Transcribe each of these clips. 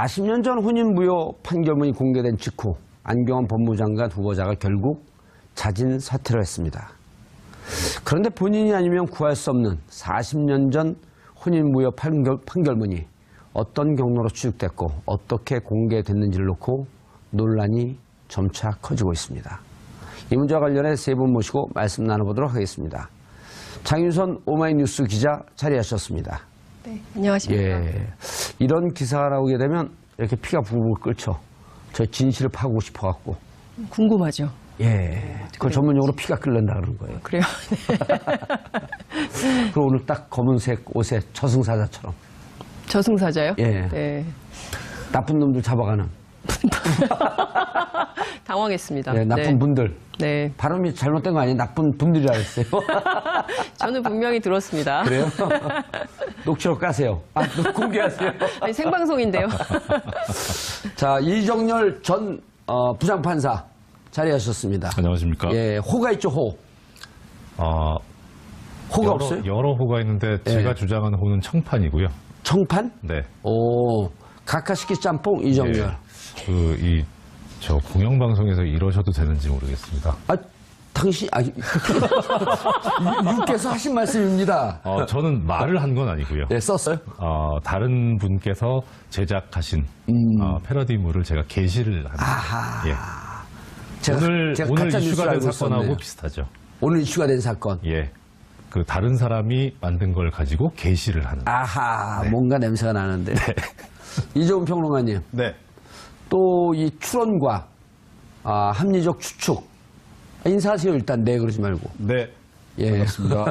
40년 전 혼인무효 판결문이 공개된 직후 안경원 법무장관 후보자가 결국 자진 사퇴를 했습니다. 그런데 본인이 아니면 구할 수 없는 40년 전 혼인무효 판결문이 어떤 경로로 추적됐고 어떻게 공개됐는지를 놓고 논란이 점차 커지고 있습니다. 이 문제와 관련해 세 분 모시고 말씀 나눠보도록 하겠습니다. 장윤선 오마이뉴스 기자 자리하셨습니다. 네, 안녕하십니까. 예, 이런 기사가 나오게 되면 이렇게 피가 부글부글 끓죠. 저 진실을 파고 싶어갖고. 궁금하죠. 예, 그걸 전문용어로 피가 끓는다 그러는 거예요. 그래요. 네. 그리고 오늘 딱 검은색 옷에 저승사자처럼. 저승사자요? 예. 네. 나쁜 놈들 잡아가는. 당황했습니다. 예, 나쁜 네. 분들. 네. 발음이 잘못된 거 아니에요? 나쁜 분들이라 했어요. 저는 분명히 들었습니다. 그래요? 녹취록 까세요. 아, 공개하세요. 아니, 생방송인데요. 자, 이정열 전 부장판사 자리하셨습니다. 안녕하십니까. 예, 호가 있죠, 호. 호가 없어요? 여러 호가 있는데 제가 주장하는 호는 청판이고요. 청판? 네. 오, 가카시키 짬뽕 이정열. 저 공영방송에서 이러셔도 되는지 모르겠습니다. 아, 당신, 유께서 하신 말씀입니다. 저는 말을 한 건 아니고요. 네, 썼어요? 다른 분께서 제작하신 패러디물을 제가 게시를 합니다. 아하. 예. 제가 오늘 가짜 뉴스를 이슈가 된 알고 사건하고 있었네요. 비슷하죠. 오늘 이슈가 된 사건. 예. 그 다른 사람이 만든 걸 가지고 게시를 하는. 아하, 네. 뭔가 냄새가 나는데. 이종훈 평론가님. 네. 또 이 추론과 합리적 추측. 인사하세요, 일단. 네, 그러지 말고. 네. 예. 반갑습니다.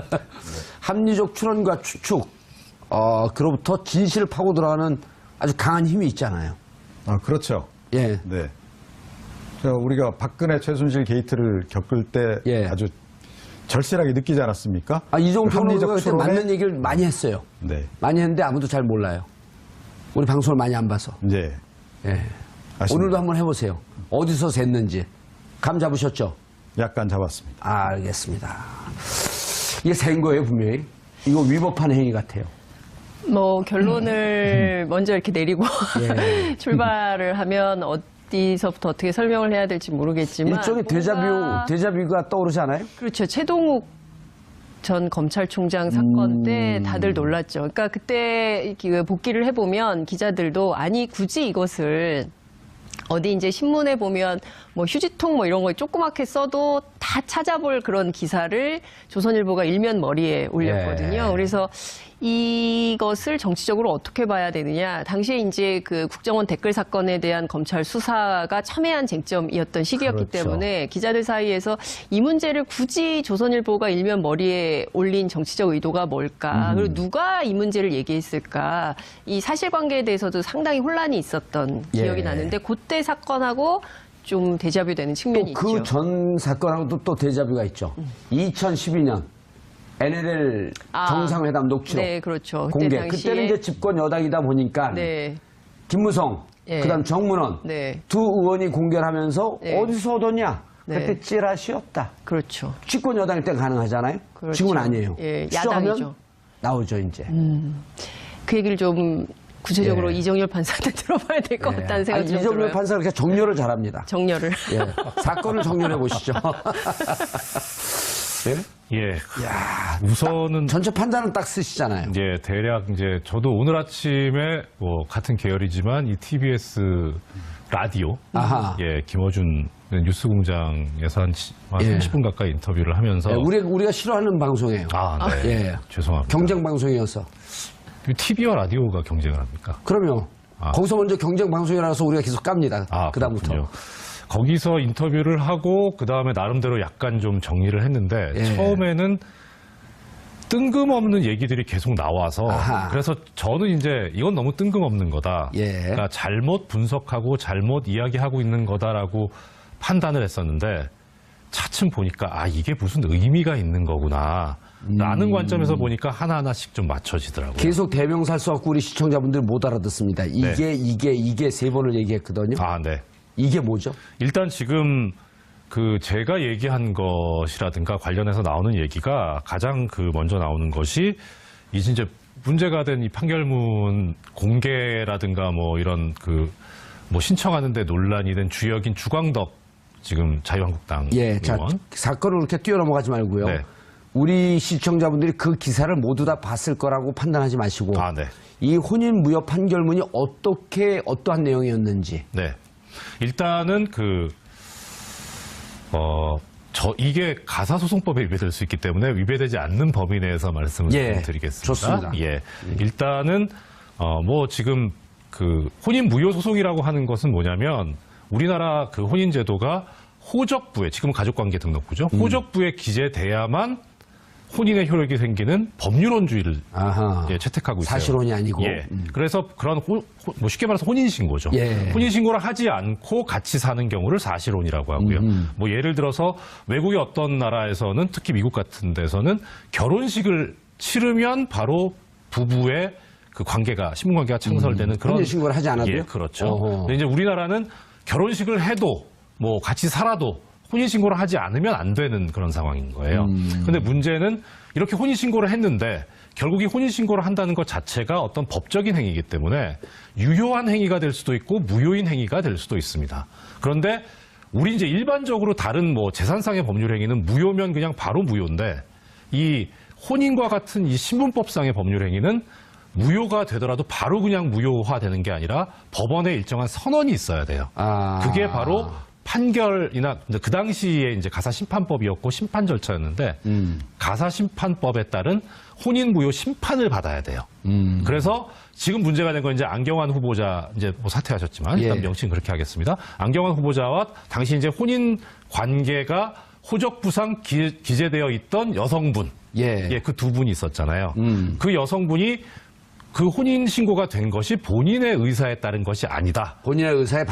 합리적 추론과 추측. 그로부터 진실을 파고 들어가는 아주 강한 힘이 있잖아요. 그렇죠. 예. 네. 우리가 박근혜 최순실 게이트를 겪을 때 예. 아주 절실하게 느끼지 않았습니까? 이종훈 그 합리적 평론가가 그때 추론에- 맞는 얘기를 많이 했어요. 네. 많이 했는데 아무도 잘 몰라요. 우리 방송을 많이 안 봐서. 네. 예. 아쉽네요. 오늘도 한번 해보세요. 어디서 샜는지. 감 잡으셨죠? 약간 잡았습니다. 알겠습니다. 이게 센 거예요, 분명히. 이거 위법한 행위 같아요. 뭐, 결론을 먼저 이렇게 내리고 예. 출발을 하면 어디서부터 어떻게 설명을 해야 될지 모르겠지만. 일종의 데자뷰가 떠오르지 않아요? 그렇죠. 최동욱 전 검찰총장 사건 때 다들 놀랐죠. 그러니까 그때 복기를 해보면 기자들도 아니 굳이 이것을 어디 이제 신문에 보면 뭐 휴지통 뭐 이런 거 조그맣게 써도 다 찾아볼 그런 기사를 조선일보가 일면 머리에 올렸거든요. 예. 그래서 이것을 정치적으로 어떻게 봐야 되느냐. 당시에 이제 그 국정원 댓글 사건에 대한 검찰 수사가 첨예한 쟁점이었던 시기였기 그렇죠. 때문에 기자들 사이에서 이 문제를 굳이 조선일보가 일면 머리에 올린 정치적 의도가 뭘까? 그리고 누가 이 문제를 얘기했을까? 이 사실관계에 대해서도 상당히 혼란이 있었던 기억이 예. 나는데 그때 사건하고 좀 데자뷰 되는 측면이 또 있죠. 그 전 사건하고도 또 데자뷰가 있죠. 2012년 NLL 정상회담 녹취록 네, 그렇죠. 공개. 그때 당시에- 그때는 이제 집권 여당이다 보니까 네. 김무성, 예. 그다음 정문원 네. 두 의원이 공개를 하면서 네. 어디서 얻었냐? 네. 그때 찌라시였다. 그렇죠. 집권 여당일 때 가능하잖아요. 그렇죠. 지금은 아니에요. 예, 추정하면 야당이죠. 나오죠 이제. 그 얘기를 좀 구체적으로 예. 이정열 판사한테 들어봐야 될 것 같다는 생각이 좀 이정열 들어요. 판사가 그렇게 정렬을 잘합니다. 정렬을. 예. 사건을 정렬해 보시죠. 예? 예. 우선은 전체 판단은 딱 쓰시잖아요. 이제 대략 이제 저도 오늘 아침에 뭐 같은 계열이지만 이 TBS 라디오 아하. 예 김어준 뉴스공장에서 한 예. 30분 가까이 인터뷰를 하면서 예, 우리가 싫어하는 방송이에요. 네. 예. 죄송합니다. 경쟁 방송이어서. TV와 라디오가 경쟁을 합니까? 그럼요. 거기서 먼저 경쟁 방송이라서 우리가 계속 깝니다. 그다음부터. 그렇군요. 거기서 인터뷰를 하고 그다음에 나름대로 약간 좀 정리를 했는데 예. 처음에는 뜬금없는 얘기들이 계속 나와서 아하. 그래서 저는 이제 이건 너무 뜬금없는 거다. 예. 그러니까 잘못 분석하고 잘못 이야기하고 있는 거다라고 판단을 했었는데 차츰 보니까 이게 무슨 의미가 있는 거구나. 라는 관점에서 보니까 하나하나씩 좀 맞춰지더라고요. 계속 대명사 써갖고 우리 시청자분들이 못 알아듣습니다. 이게 세 번을 얘기했거든요. 네. 이게 뭐죠? 일단 지금 그 제가 얘기한 것이라든가 관련해서 나오는 얘기가 가장 그 먼저 나오는 것이 이제 문제가 된 이 판결문 공개라든가 뭐 이런 뭐 신청하는데 논란이 된 주역인 주광덕 지금 자유한국당 예, 자, 의원. 사건을 그렇게 뛰어넘어가지 말고요. 네. 우리 시청자분들이 그 기사를 모두 다 봤을 거라고 판단하지 마시고 아, 네. 이 혼인 무효 판결문이 어떠한 내용이었는지. 네. 일단은 이게 가사소송법에 위배될 수 있기 때문에 위배되지 않는 범위 내에서 말씀을 예, 드리겠습니다. 좋습니다. 예. 일단은, 지금 혼인 무효 소송이라고 하는 것은 뭐냐면 우리나라 혼인제도가 호적부에, 지금은 가족관계 등록부죠. 호적부에 기재돼야만 혼인의 효력이 생기는 법률혼주의를 아하. 채택하고 있어요. 사실혼이 아니고. 예. 그래서 그런 쉽게 말해서 혼인신고죠. 예. 혼인신고를 하지 않고 같이 사는 경우를 사실혼이라고 하고요. 뭐 예를 들어서 외국의 어떤 나라에서는 특히 미국 같은 데서는 결혼식을 치르면 바로 부부의 그 관계가 신분관계가 창설되는 그런 혼인신고를 하지 않아도요? 예, 그렇죠. 어허. 근데 이제 우리나라는 결혼식을 해도 뭐 같이 살아도 혼인신고를 하지 않으면 안 되는 그런 상황인 거예요. 근데 문제는 이렇게 혼인신고를 했는데 결국 이 혼인신고를 한다는 것 자체가 어떤 법적인 행위이기 때문에 유효한 행위가 될 수도 있고 무효인 행위가 될 수도 있습니다. 그런데 우리 이제 일반적으로 다른 뭐 재산상의 법률 행위는 무효면 그냥 바로 무효인데 이 혼인과 같은 이 신분법상의 법률 행위는 무효가 되더라도 바로 그냥 무효화되는 게 아니라 법원에 일정한 선언이 있어야 돼요. 아. 그게 바로 판결이나 그 당시에 이제 가사심판법이었고 심판 절차였는데 가사심판법에 따른 혼인무효 심판을 받아야 돼요. 그래서 지금 문제가 된 건 이제 안경환 후보자 이제 뭐 사퇴하셨지만 일단 예. 명칭 그렇게 하겠습니다. 안경환 후보자와 당시 이제 혼인 관계가 호적부상 기재되어 있던 여성분, 예. 그 두 분이 있었잖아요. 그 여성분이 그 혼인 신고가 된 것이 본인의 의사에 따른 것이 아니다. 본인의 의사에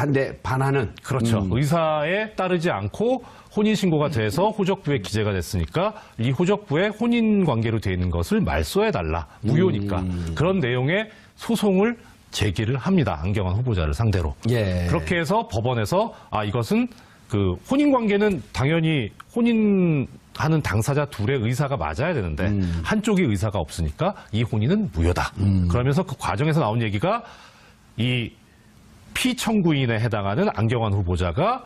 반하는. 그렇죠. 의사에 따르지 않고 혼인 신고가 돼서 호적부에 기재가 됐으니까 이 호적부에 혼인 관계로 되어 있는 것을 말소해 달라. 무효니까. 그런 내용의 소송을 제기를 합니다. 안경환 후보자를 상대로. 예. 그렇게 해서 법원에서 이것은 그 혼인 관계는 당연히 혼인하는 당사자 둘의 의사가 맞아야 되는데 한쪽이 의사가 없으니까 이 혼인은 무효다. 그러면서 그 과정에서 나온 얘기가 이 피청구인에 해당하는 안경환 후보자가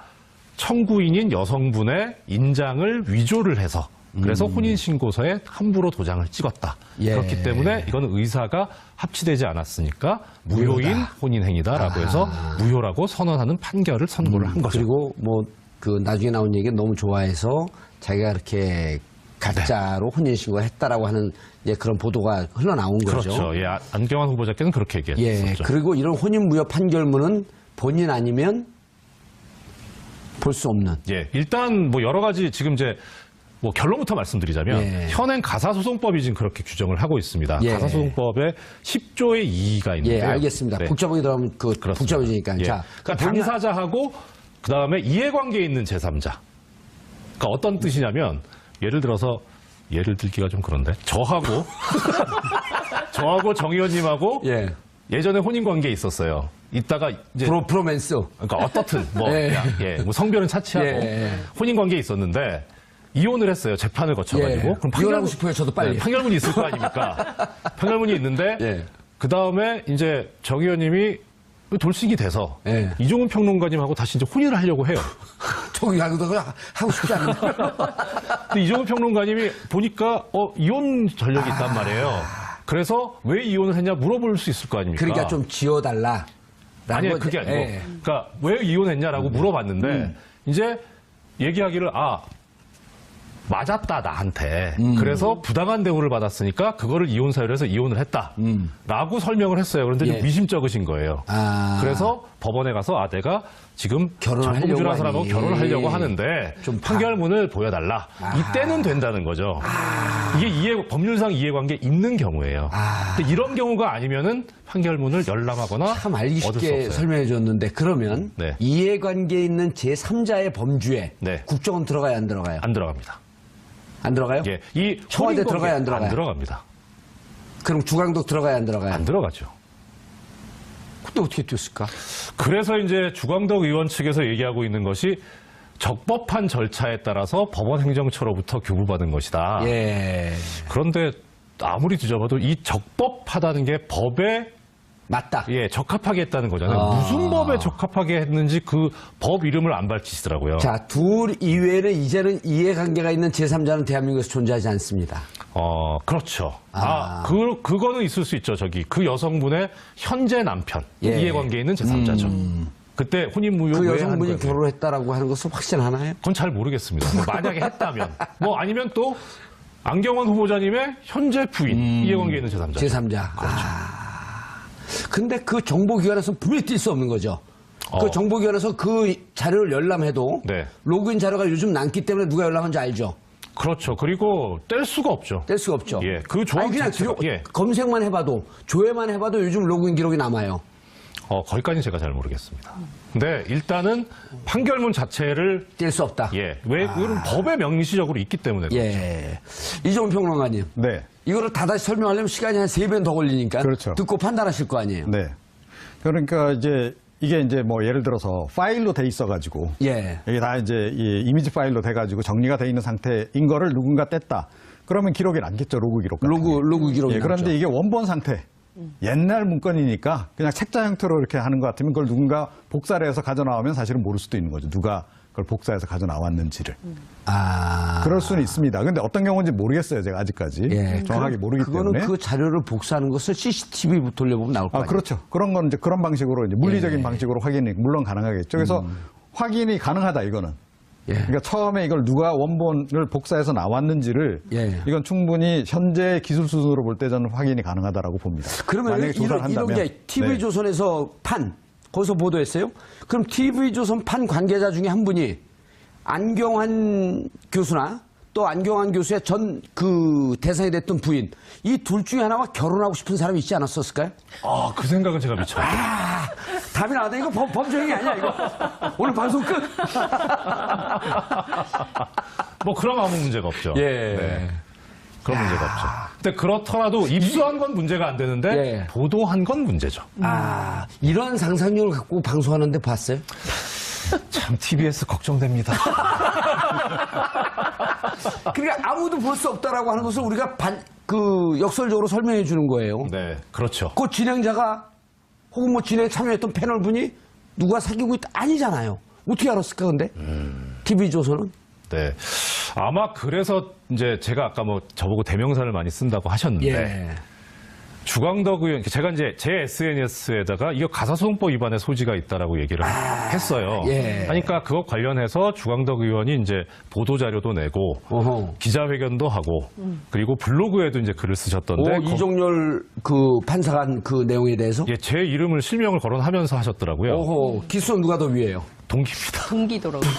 청구인인 여성분의 인장을 위조를 해서 그래서 혼인신고서에 함부로 도장을 찍었다. 예. 그렇기 때문에 이거는 의사가 합치되지 않았으니까 무효인 혼인행위다라고 해서 무효라고 선언하는 판결을 선고를 한 거죠. 그리고 뭐 그 나중에 나온 얘기는 너무 좋아해서 자기가 이렇게 가짜로 혼인신고를 했다라고 하는 그런 보도가 흘러나온 거죠. 그렇죠. 예, 안경환 후보자께서는 그렇게 예. 얘기했었죠. 그리고 이런 혼인무효 판결문은 본인 아니면 볼 수 없는. 예, 일단 뭐 여러 가지 지금 이제 뭐 결론부터 말씀드리자면 예. 현행 가사소송법이 지금 그렇게 규정을 하고 있습니다. 예. 가사소송법에 10조의 2가 있는데요. 예, 알겠습니다. 네. 복잡하게 들어가면 복잡해지니까. 예. 자, 그러니까 당사자하고 그다음에 이해관계에 있는 제3자. 그러니까 어떤 뜻이냐면 예를 들어서 예를 들기가 좀 그런데 저하고 정 의원님하고 예. 예전에 혼인 관계에 있었어요. 이따가 이제 브로맨스. 그러니까 어떻든 뭐, 예. 뭐 성별은 차치하고 예. 혼인 관계에 있었는데 이혼을 했어요. 재판을 거쳐가지고. 예. 그럼 이혼하고 싶어요. 저도 빨리. 판결문이 있을 거 아닙니까? 판결문이 있는데 예. 그 다음에 이제 정 의원님이 돌싱이 돼서 예. 이종훈 평론가님하고 다시 이제 혼인을 하려고 해요. 저기 하고 싶지 않은데. 근데 이종훈 평론가님이 보니까 이혼 전력이 있단 말이에요. 그래서 왜 이혼을 했냐 물어볼 수 있을 거 아닙니까? 그러니까 좀 지어달라. 아니 그게 아니고 예. 그러니까 왜 이혼했냐라고 물어봤는데 이제 얘기하기를 맞았다 나한테 그래서 부당한 대우를 받았으니까 그거를 이혼 사유로 해서 이혼을 했다라고 설명을 했어요. 그런데 좀 예. 미심쩍으신 거예요. 그래서 법원에 가서 내가 지금 결혼을 정봉주라는 하려고 사람하고 하니. 결혼을 하려고 하는데 좀 판결문을 보여달라. 이때는 된다는 거죠. 이게 법률상 이해관계 있는 경우예요. 근데 이런 경우가 아니면은 판결문을 열람하거나 참 알기 얻을 수 쉽게 없어요. 설명해 줬는데 그러면 네. 이해관계에 있는 제3자의 범주에 네. 국정은 들어가요, 안 들어가요? 안 들어갑니다. 안 들어가요? 예, 이 청와대 혼인 관계 들어가요, 안 들어가요? 안 들어갑니다. 그럼 주광덕 들어가요, 안 들어가요? 안 들어가죠. 그때 어떻게 뛰었을까? 그래서 이제 주광덕 의원 측에서 얘기하고 있는 것이 적법한 절차에 따라서 법원 행정처로부터 교부받은 것이다. 예. 그런데 아무리 뒤져봐도 이 적법하다는 게 법에 맞다. 적합하게 했다는 거잖아요. 무슨 법에 적합하게 했는지 그 법 이름을 안 밝히시더라고요. 자, 둘 이외에는 이제는 이해관계가 있는 제3자는 대한민국에서 존재하지 않습니다. 그렇죠. 그거는 있을 수 있죠. 그 여성분의 현재 남편, 예. 이해관계에 있는 제3자죠. 그때 혼인무효 그 왜 여성분이 한 거예요? 결혼했다라고 하는 것은 확신하나요? 그건 잘 모르겠습니다. 뭐 만약에 했다면. 아니면 또 안경원 후보자님의 현재 부인, 이해관계에 있는 제3자. 제3자. 그렇죠. 근데 그 정보기관에서 분명히 뛸 수 없는 거죠. 그 정보기관에서 그 자료를 열람해도 네. 로그인 자료가 요즘 남기 때문에 누가 열람한지 알죠. 그렇죠. 그리고 뗄 수가 없죠. 뗄 수가 없죠. 예, 그 조항 아니, 그냥 자체가, 검색만 해봐도 조회만 해봐도 요즘 로그인 기록이 남아요. 거기까지는 제가 잘 모르겠습니다. 근데 일단은 판결문 자체를 뗄 수 없다. 그건 법에 명시적으로 있기 때문에 예. 이종훈 평론가님. 네. 이거를 다다시 설명하려면 시간이 한 3배는 더 걸리니까 그렇죠. 듣고 판단하실 거 아니에요. 네. 그러니까 이게 뭐 예를 들어서 파일로 돼 있어가지고 예. 이게 다 이 이미지 파일로 돼가지고 정리가 돼 있는 상태인 거를 누군가 뗐다. 그러면 기록에 남겠죠. 로그 기록 같은 게. 로그 기록이 예, 그런데 남죠. 이게 원본 상태. 옛날 문건이니까 그냥 책자 형태로 이렇게 하는 것 같으면 그걸 누군가 복사를 해서 가져나오면 사실은 모를 수도 있는 거죠. 누가 그걸 복사해서 가져나왔는지를. 그럴 수는 있습니다. 근데 어떤 경우인지 모르겠어요. 제가 아직까지. 예. 정확하게 모르기 그거는 때문에. 그 자료를 복사하는 것을 CCTV 돌려보면 나올 거 아니에요. 그렇죠. 그런 건 그런 방식으로 물리적인 방식으로 확인이 물론 가능하겠죠. 그래서 확인이 가능하다 이거는. 예. 그러니까 처음에 이걸 누가 원본을 복사해서 나왔는지를 예. 이건 충분히 현재 기술 수준으로 볼 때 저는 확인이 가능하다고 봅니다. 그러면 만약에 조사를 이런 한다면 게 TV조선에서 거기서 보도했어요? 그럼 TV조선 판 관계자 중에 한 분이 안경환 교수나 또 안경환 교수의 그 대상이 됐던 부인, 이 둘 중에 하나와 결혼하고 싶은 사람이 있지 않았었을까요? 그 생각은 제가 미처. 답이 나왔다. 이거 범죄행위 아니야, 이거. 오늘 방송 끝. 그럼 아무 문제가 없죠. 예. 그런 문제가 없죠. 근데 그렇더라도 입수한 건 문제가 안 되는데 예. 보도한 건 문제죠. 이런 상상력을 갖고 방송하는데 봤어요? 참 TBS 걱정됩니다. 그러니까 아무도 볼 수 없다라고 하는 것을 우리가 역설적으로 설명해 주는 거예요. 네, 그렇죠. 그 진행자가 혹은 뭐 진행에 참여했던 패널분이 누가 사귀고 있다 아니잖아요. 어떻게 알았을까 근데? TV조선은? 네. 아마 그래서 이제 제가 아까 저보고 대명사를 많이 쓴다고 하셨는데 예. 주광덕 의원, 제가 이제 제 SNS에다가 이거 가사소송법 위반의 소지가 있다라고 얘기를 했어요. 예. 그러니까 그거 관련해서 주광덕 의원이 이제 보도자료도 내고 어허. 기자회견도 하고 그리고 블로그에도 이제 글을 쓰셨던데 이종렬 그 판사가 한 그 내용에 대해서? 제 이름을 실명을 거론하면서 하셨더라고요. 어허. 기수는 누가 더 위에요? 동기입니다. 동기더라고요.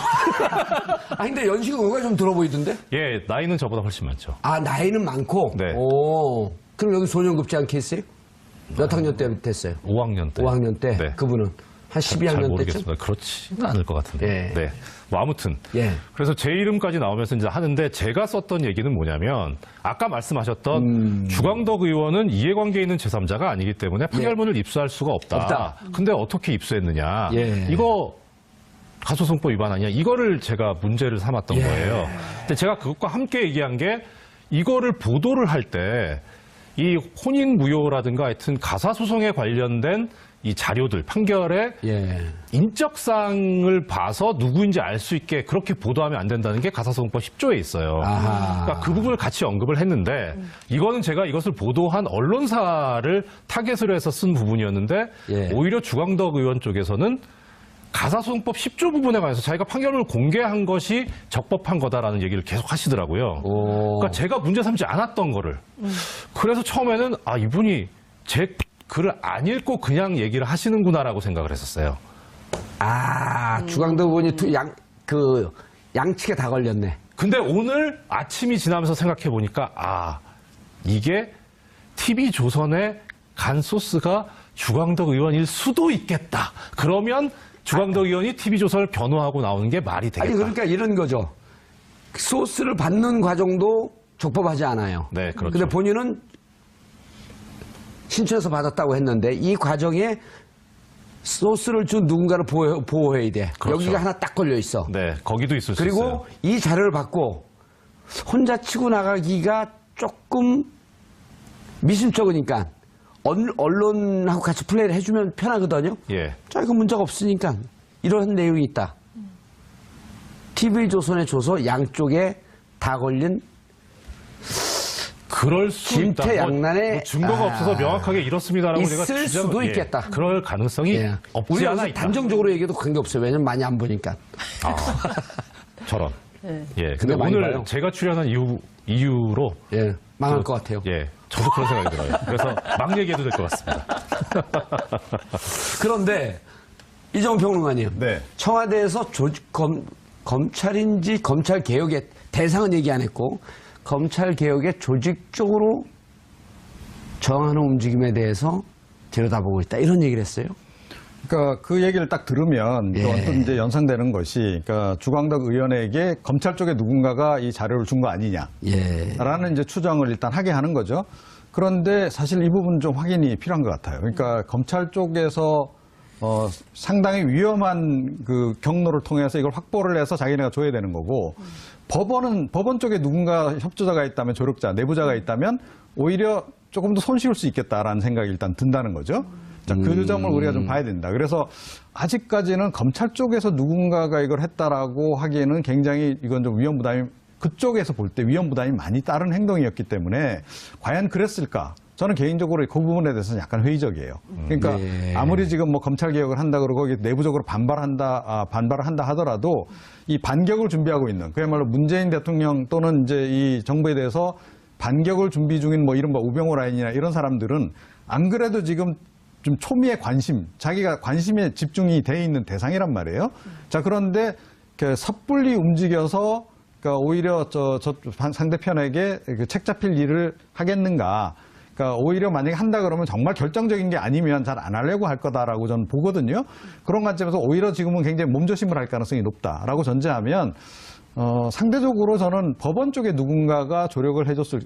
근데 연식은 누가 좀 들어 보이던데? 예, 나이는 저보다 훨씬 많죠. 나이는 많고? 네. 오. 그럼 여기 소년급제한 케이스예요? 몇 학년 때 됐어요? 5학년 때. 5학년 때? 네. 그분은? 한 잘 12학년 때쯤? 모르겠습니다. 그렇지는 않을 것 같은데. 예. 네. 아무튼. 예. 그래서 제 이름까지 나오면서 이제 하는데 제가 썼던 얘기는 뭐냐면 아까 말씀하셨던 주광덕 의원은 이해관계에 있는 제3자가 아니기 때문에 판결문을 입수할 수가 없다. 근데 어떻게 입수했느냐. 예. 이거 가소송법 위반 아니야. 이거를 제가 문제를 삼았던 거예요. 근데 제가 그것과 함께 얘기한 게 이거를 보도를 할 때 이 혼인무효라든가 하여튼 가사소송에 관련된 이 자료들, 판결의 인적사항을 봐서 누구인지 알 수 있게 그렇게 보도하면 안 된다는 게 가사소송법 10조에 있어요. 그러니까 그 부분을 같이 언급을 했는데 이거는 제가 이것을 보도한 언론사를 타겟으로 해서 쓴 부분이었는데 오히려 주광덕 의원 쪽에서는 가사소송법 10조 부분에 관해서 자기가 판결을 공개한 것이 적법한 거다라는 얘기를 계속 하시더라고요. 그러니까 제가 문제 삼지 않았던 거를. 그래서 처음에는 이분이 제 글을 안 읽고 그냥 얘기를 하시는구나라고 생각을 했었어요. 주광덕 의원이 양측에 다 걸렸네. 근데 오늘 아침이 지나면서 생각해 보니까 이게 TV조선의 간 소스가 주광덕 의원일 수도 있겠다. 그러면 주광덕 의원이 TV조선을 변호하고 나오는 게 말이 되겠다. 그러니까 이런 거죠. 소스를 받는 과정도 적법하지 않아요. 네, 그렇죠. 근데 본인은 신청해서 받았다고 했는데 이 과정에 소스를 준 누군가를 보호해야 돼. 그렇죠. 여기가 하나 딱 걸려 있어. 네, 거기도 있을 수 있어요. 그리고 이 자료를 받고 혼자 치고 나가기가 조금 미심쩍으니까 언론하고 같이 플레이를 해주면 편하거든요. 예. 자, 이거 문제가 없으니까 이런 내용이 있다. TV조선에 줘서 양쪽에 다 걸린 그럴 수 있다. 김태양난의 뭐 증거가 없어서 명확하게 이렇습니다라고 제가 있을 수도 있겠다. 그럴 가능성이 예. 없지 우리 않아 여기서 있다. 단정적으로 얘기해도 관계없어요. 왜냐면 많이 안 보니까. 저런. 네. 예. 근데 많이 오늘 봐요. 제가 출연한 이유로 예, 망할 것 같아요. 예. 저도 그런 생각이 들어요. 그래서 막 얘기해도 될 것 같습니다. 그런데 이정훈 평론가님, 네. 청와대에서 검찰인지 검찰 개혁의 대상은 얘기 안 했고 검찰 개혁의 조직적으로 저항하는 움직임에 대해서 들여다보고 있다 이런 얘기를 했어요. 그러니까 그 얘기를 딱 들으면 예. 또 어떤 이제 연상되는 것이, 그러니까 주광덕 의원에게 검찰 쪽에 누군가가 이 자료를 준 거 아니냐. 예. 라는 이제 추정을 일단 하게 하는 거죠. 그런데 사실 이 부분 좀 확인이 필요한 것 같아요. 그러니까 검찰 쪽에서 상당히 위험한 그 경로를 통해서 이걸 확보를 해서 자기네가 줘야 되는 거고, 법원 쪽에 누군가 협조자가 있다면, 조력자, 내부자가 있다면 오히려 조금 더 손쉬울 수 있겠다라는 생각이 일단 든다는 거죠. 자, 그 점을 우리가 좀 봐야 된다. 그래서 아직까지는 검찰 쪽에서 누군가가 이걸 했다라고 하기에는 굉장히 이건 좀 위험 부담이, 그쪽에서 볼 때 위험 부담이 많이 따른 행동이었기 때문에 과연 그랬을까? 저는 개인적으로 그 부분에 대해서는 약간 회의적이에요. 그러니까 네. 아무리 지금 뭐 검찰 개혁을 한다 그러고 거기 내부적으로 반발을 한다 하더라도 이 반격을 준비하고 있는, 그야말로 문재인 대통령 또는 이제 이 정부에 대해서 반격을 준비 중인 뭐 이른바 우병우 라인이나 이런 사람들은 안 그래도 지금 좀 초미의 관심, 자기가 관심에 집중이 돼 있는 대상이란 말이에요. 자, 그런데 섣불리 움직여서 그러니까 오히려 저 상대편에게 책 잡힐 일을 하겠는가. 그러니까 오히려 만약에 한다 그러면 정말 결정적인 게 아니면 잘 안 하려고 할 거다라고 저는 보거든요. 그런 관점에서 오히려 지금은 굉장히 몸조심을 할 가능성이 높다라고 전제하면 상대적으로 저는 법원 쪽에 누군가가 조력을 해줬을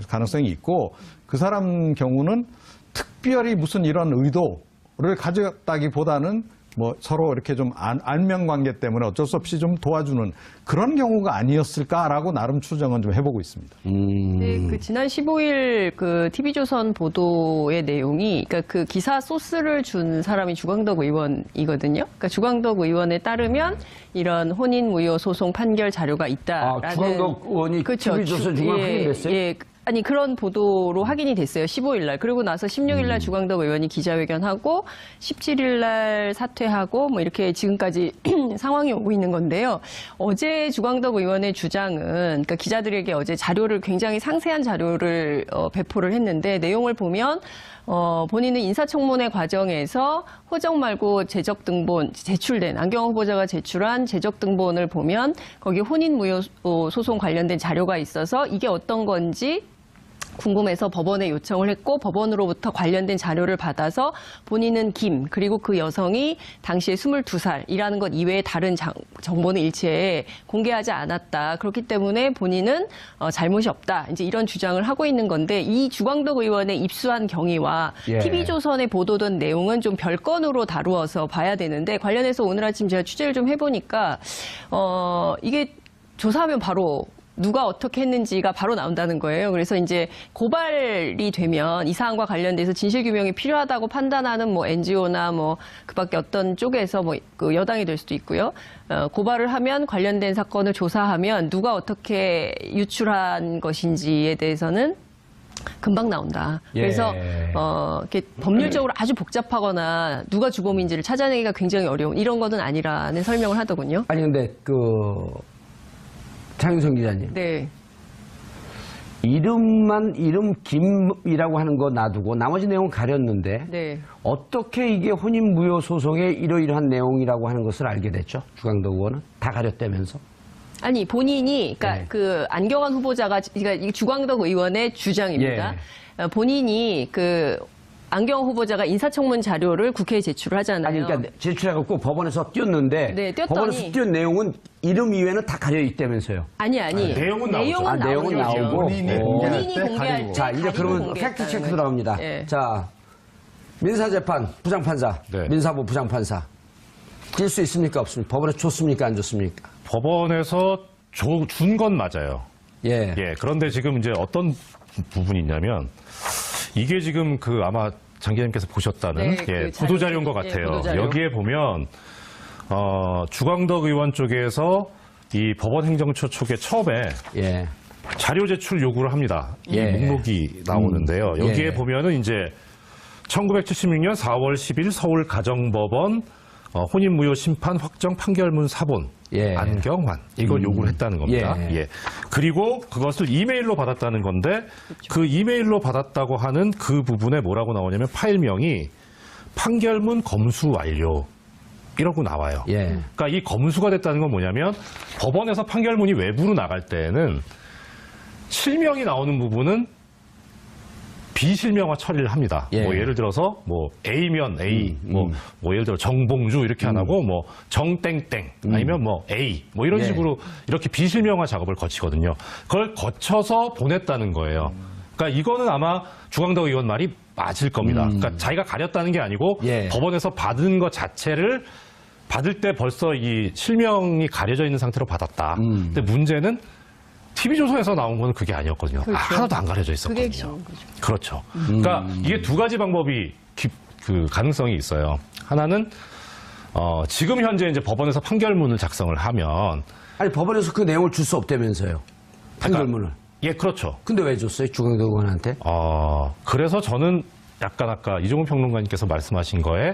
가능성이 있고, 그 사람 경우는 특별히 무슨 이런 의도를 가졌다기보다는 뭐 서로 이렇게 좀 안면 관계 때문에 어쩔 수 없이 좀 도와주는 그런 경우가 아니었을까라고 나름 추정은 좀 해보고 있습니다. 네, 그 지난 15일 그 TV조선 보도의 내용이, 그러니까 그 기사 소스를 준 사람이 주광덕 의원이거든요. 그러니까 주광덕 의원에 따르면 이런 혼인무효 소송 판결 자료가 있다라는. 아, 주광덕 의원이 그렇죠. TV조선 중앙 확인됐어요? 예. 아니, 그런 보도로 확인이 됐어요. 15일 날. 그리고 나서 16일 날 주광덕 의원이 기자회견하고 17일 날 사퇴하고 뭐 이렇게 지금까지 상황이 오고 있는 건데요. 어제 주광덕 의원의 주장은, 그러니까 기자들에게 어제 자료를, 굉장히 상세한 자료를 배포를 했는데, 내용을 보면 본인은 인사청문회 과정에서 호적 말고 재적 등본 제출된, 안경원 후보자가 제출한 재적 등본을 보면 거기 혼인무효 소송 관련된 자료가 있어서 이게 어떤 건지 궁금해서 법원에 요청을 했고, 법원으로부터 관련된 자료를 받아서 본인은 김, 그리고 그 여성이 당시에 22살이라는 것 이외에 다른 정보는 일체에 공개하지 않았다. 그렇기 때문에 본인은 잘못이 없다. 이제 이런 주장을 하고 있는 건데, 이 주광덕 의원의 입수한 경위와 예. TV조선에 보도된 내용은 좀 별건으로 다루어서 봐야 되는데, 관련해서 오늘 아침 제가 취재를 좀 해보니까 이게 조사하면 바로 누가 어떻게 했는지가 바로 나온다는 거예요. 그래서 이제 고발이 되면 이 사안과 관련돼서 진실규명이 필요하다고 판단하는 뭐 NGO나 뭐 그밖에 어떤 쪽에서 뭐 그 여당이 될 수도 있고요. 고발을 하면 관련된 사건을 조사하면 누가 어떻게 유출한 것인지에 대해서는 금방 나온다. 예. 그래서 이렇게 법률적으로 아주 복잡하거나 누가 주범인지를 찾아내기가 굉장히 어려운 이런 것은 아니라는 설명을 하더군요. 아니 근데 장윤성 기자님, 네. 이름 김이라고 하는 거 놔두고 나머지 내용은 가렸는데 네. 어떻게 이게 혼인무효 소송의 이러이러한 내용이라고 하는 것을 알게 됐죠? 주광덕 의원은 다 가렸다면서? 아니, 본인이, 그러니까 네. 그 안경원 후보자가, 그러니까 이 주광덕 의원의 주장입니다. 본인이 그 안경원 후보자가 인사청문 자료를 국회에 제출을 하잖아요. 아니, 그러니까 제출해갖고 법원에서 띄웠는데 네, 띄웠더니- 법원에서 띄운 내용은 이름 이외에는 다 가려 있다면서요. 아니. 내용은 나오죠. 내용은 나오죠. 나오고. 본인이 본인이 때 공개할 가리고. 때 자, 이제 가리고 그러면 공개했다는 팩트 체크 거죠. 들어갑니다. 예. 자, 민사재판 부장판사, 네. 민사부 부장판사 뛸 수 있습니까 없습니까? 법원에 줬습니까 안 줬습니까? 법원에서 준 건 맞아요. 예. 예. 그런데 지금 이제 어떤 부분이 있냐면 이게 지금 그 아마 장 기자님께서 보셨다는 네, 그 보도자료인 것 예, 같아요. 보도자료. 여기에 보면 주광덕 의원 쪽에서 이 법원 행정처 쪽에 처음에 예. 자료 제출 요구를 합니다. 이 예. 목록이 나오는데요. 여기에 예. 보면은 이제 1976년 4월 10일 서울 가정법원 혼인무효 심판 확정 판결문 사본 예. 안경환 이걸 요구를 했다는 겁니다. 예. 예. 그리고 그것을 이메일로 받았다는 건데 그 이메일로 받았다고 하는 그 부분에 뭐라고 나오냐면 파일명이 판결문 검수 완료 이러고 나와요. 예. 그러니까 이 검수가 됐다는 건 뭐냐면 법원에서 판결문이 외부로 나갈 때에는 실명이 나오는 부분은 비실명화 처리를 합니다. 예. 뭐 예를 들어서 뭐 A면 A, 뭐 예를 들어 정봉주 이렇게 안 하고 뭐 정땡땡 아니면 뭐 A 뭐 이런 예. 식으로 이렇게 비실명화 작업을 거치거든요. 그걸 거쳐서 보냈다는 거예요. 그러니까 이거는 아마 주광덕 의원 말이 맞을 겁니다. 그러니까 자기가 가렸다는 게 아니고 예. 법원에서 받은 것 자체를 받을 때 벌써 이 실명이 가려져 있는 상태로 받았다. 근데 문제는 TV조선에서 나온 거는 그게 아니었거든요. 그렇죠. 하나도 안 가려져 그게 있었거든요. 핵심인 거죠. 그렇죠. 그러니까 이게 두 가지 방법이 그 가능성이 있어요. 하나는 지금 현재 이제 법원에서 판결문을 작성을 하면 아니 법원에서 그 내용을 줄 수 없다면서요. 판결문을. 예, 그렇죠. 근데 왜 줬어요? 주광덕 의원한테? 그래서 저는 약간 아까 이종훈 평론가님께서 말씀하신 거에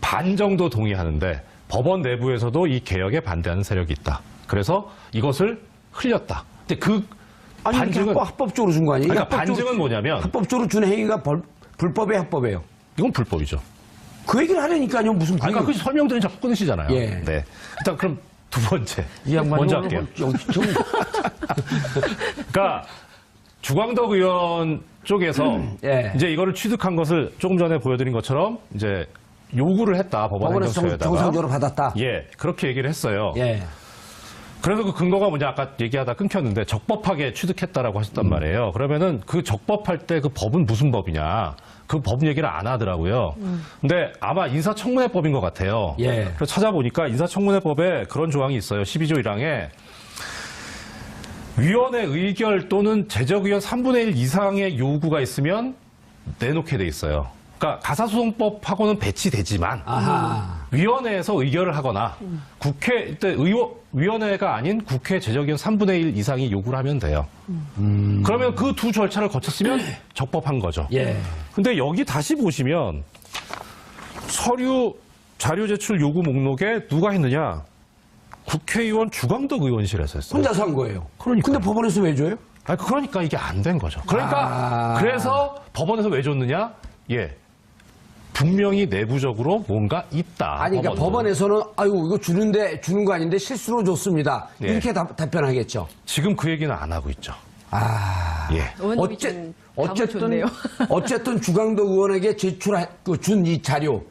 반 정도 동의하는데 법원 내부에서도 이 개혁에 반대하는 세력이 있다. 그래서 이것을 흘렸다. 근데 그 아니 반증은 합법적으로 준 거 아니에요? 그러니까 반증은 뭐냐면 합법적으로 준 행위가 불법의 합법이에요. 이건 불법이죠. 그 얘기를 하려니까요. 무슨 아까 그 설명드린 자꾸 끊으시잖아요. 예. 네. 일단 그럼 두 번째. 이 양반이 먼저 오늘 할게요. 여기 좀 그러니까 주광덕 의원 쪽에서 예. 이제 이거를 취득한 것을 조금 전에 보여드린 것처럼 이제 요구를 했다. 법원 법원에서 행정처에다가. 정상적으로 받았다. 예. 그렇게 얘기를 했어요. 예. 그래서 그 근거가 뭐냐 아까 얘기하다 끊겼는데 적법하게 취득했다라고 하셨단 말이에요. 그러면은 그 적법할 때 그 법은 무슨 법이냐? 그 법 얘기를 안 하더라고요. 근데 아마 인사청문회법인 것 같아요. 예. 그래서 찾아보니까 인사청문회법에 그런 조항이 있어요. 12조 1항에 위원회 의결 또는 제적의원 3분의 1 이상의 요구가 있으면 내놓게 돼 있어요. 그러니까 가사소송법하고는 배치되지만 아하. 위원회에서 의결을 하거나 국회 때 위원회가 아닌 국회 제적의원 3분의 1 이상이 요구를 하면 돼요. 그러면 그 두 절차를 거쳤으면 적법한 거죠. 예. 근데 여기 다시 보시면 서류 자료 제출 요구 목록에 누가 했느냐? 국회의원 주광덕 의원실에서 했어요. 혼자서 한 거예요. 그러니까요. 근데 법원에서 왜 줘요? 그러니까 이게 안 된 거죠. 그러니까 그래서 법원에서 왜 줬느냐? 예. 분명히 내부적으로 뭔가 있다. 아니, 그러니까 법원에서는 아유 이거 주는 거 아닌데 실수로 줬습니다. 예. 이렇게 답변하겠죠. 지금 그 얘기는 안 하고 있죠. 예. 의원님이 좀 답을 좋네요. 어쨌든 주광덕 의원에게 제출한 준 이 자료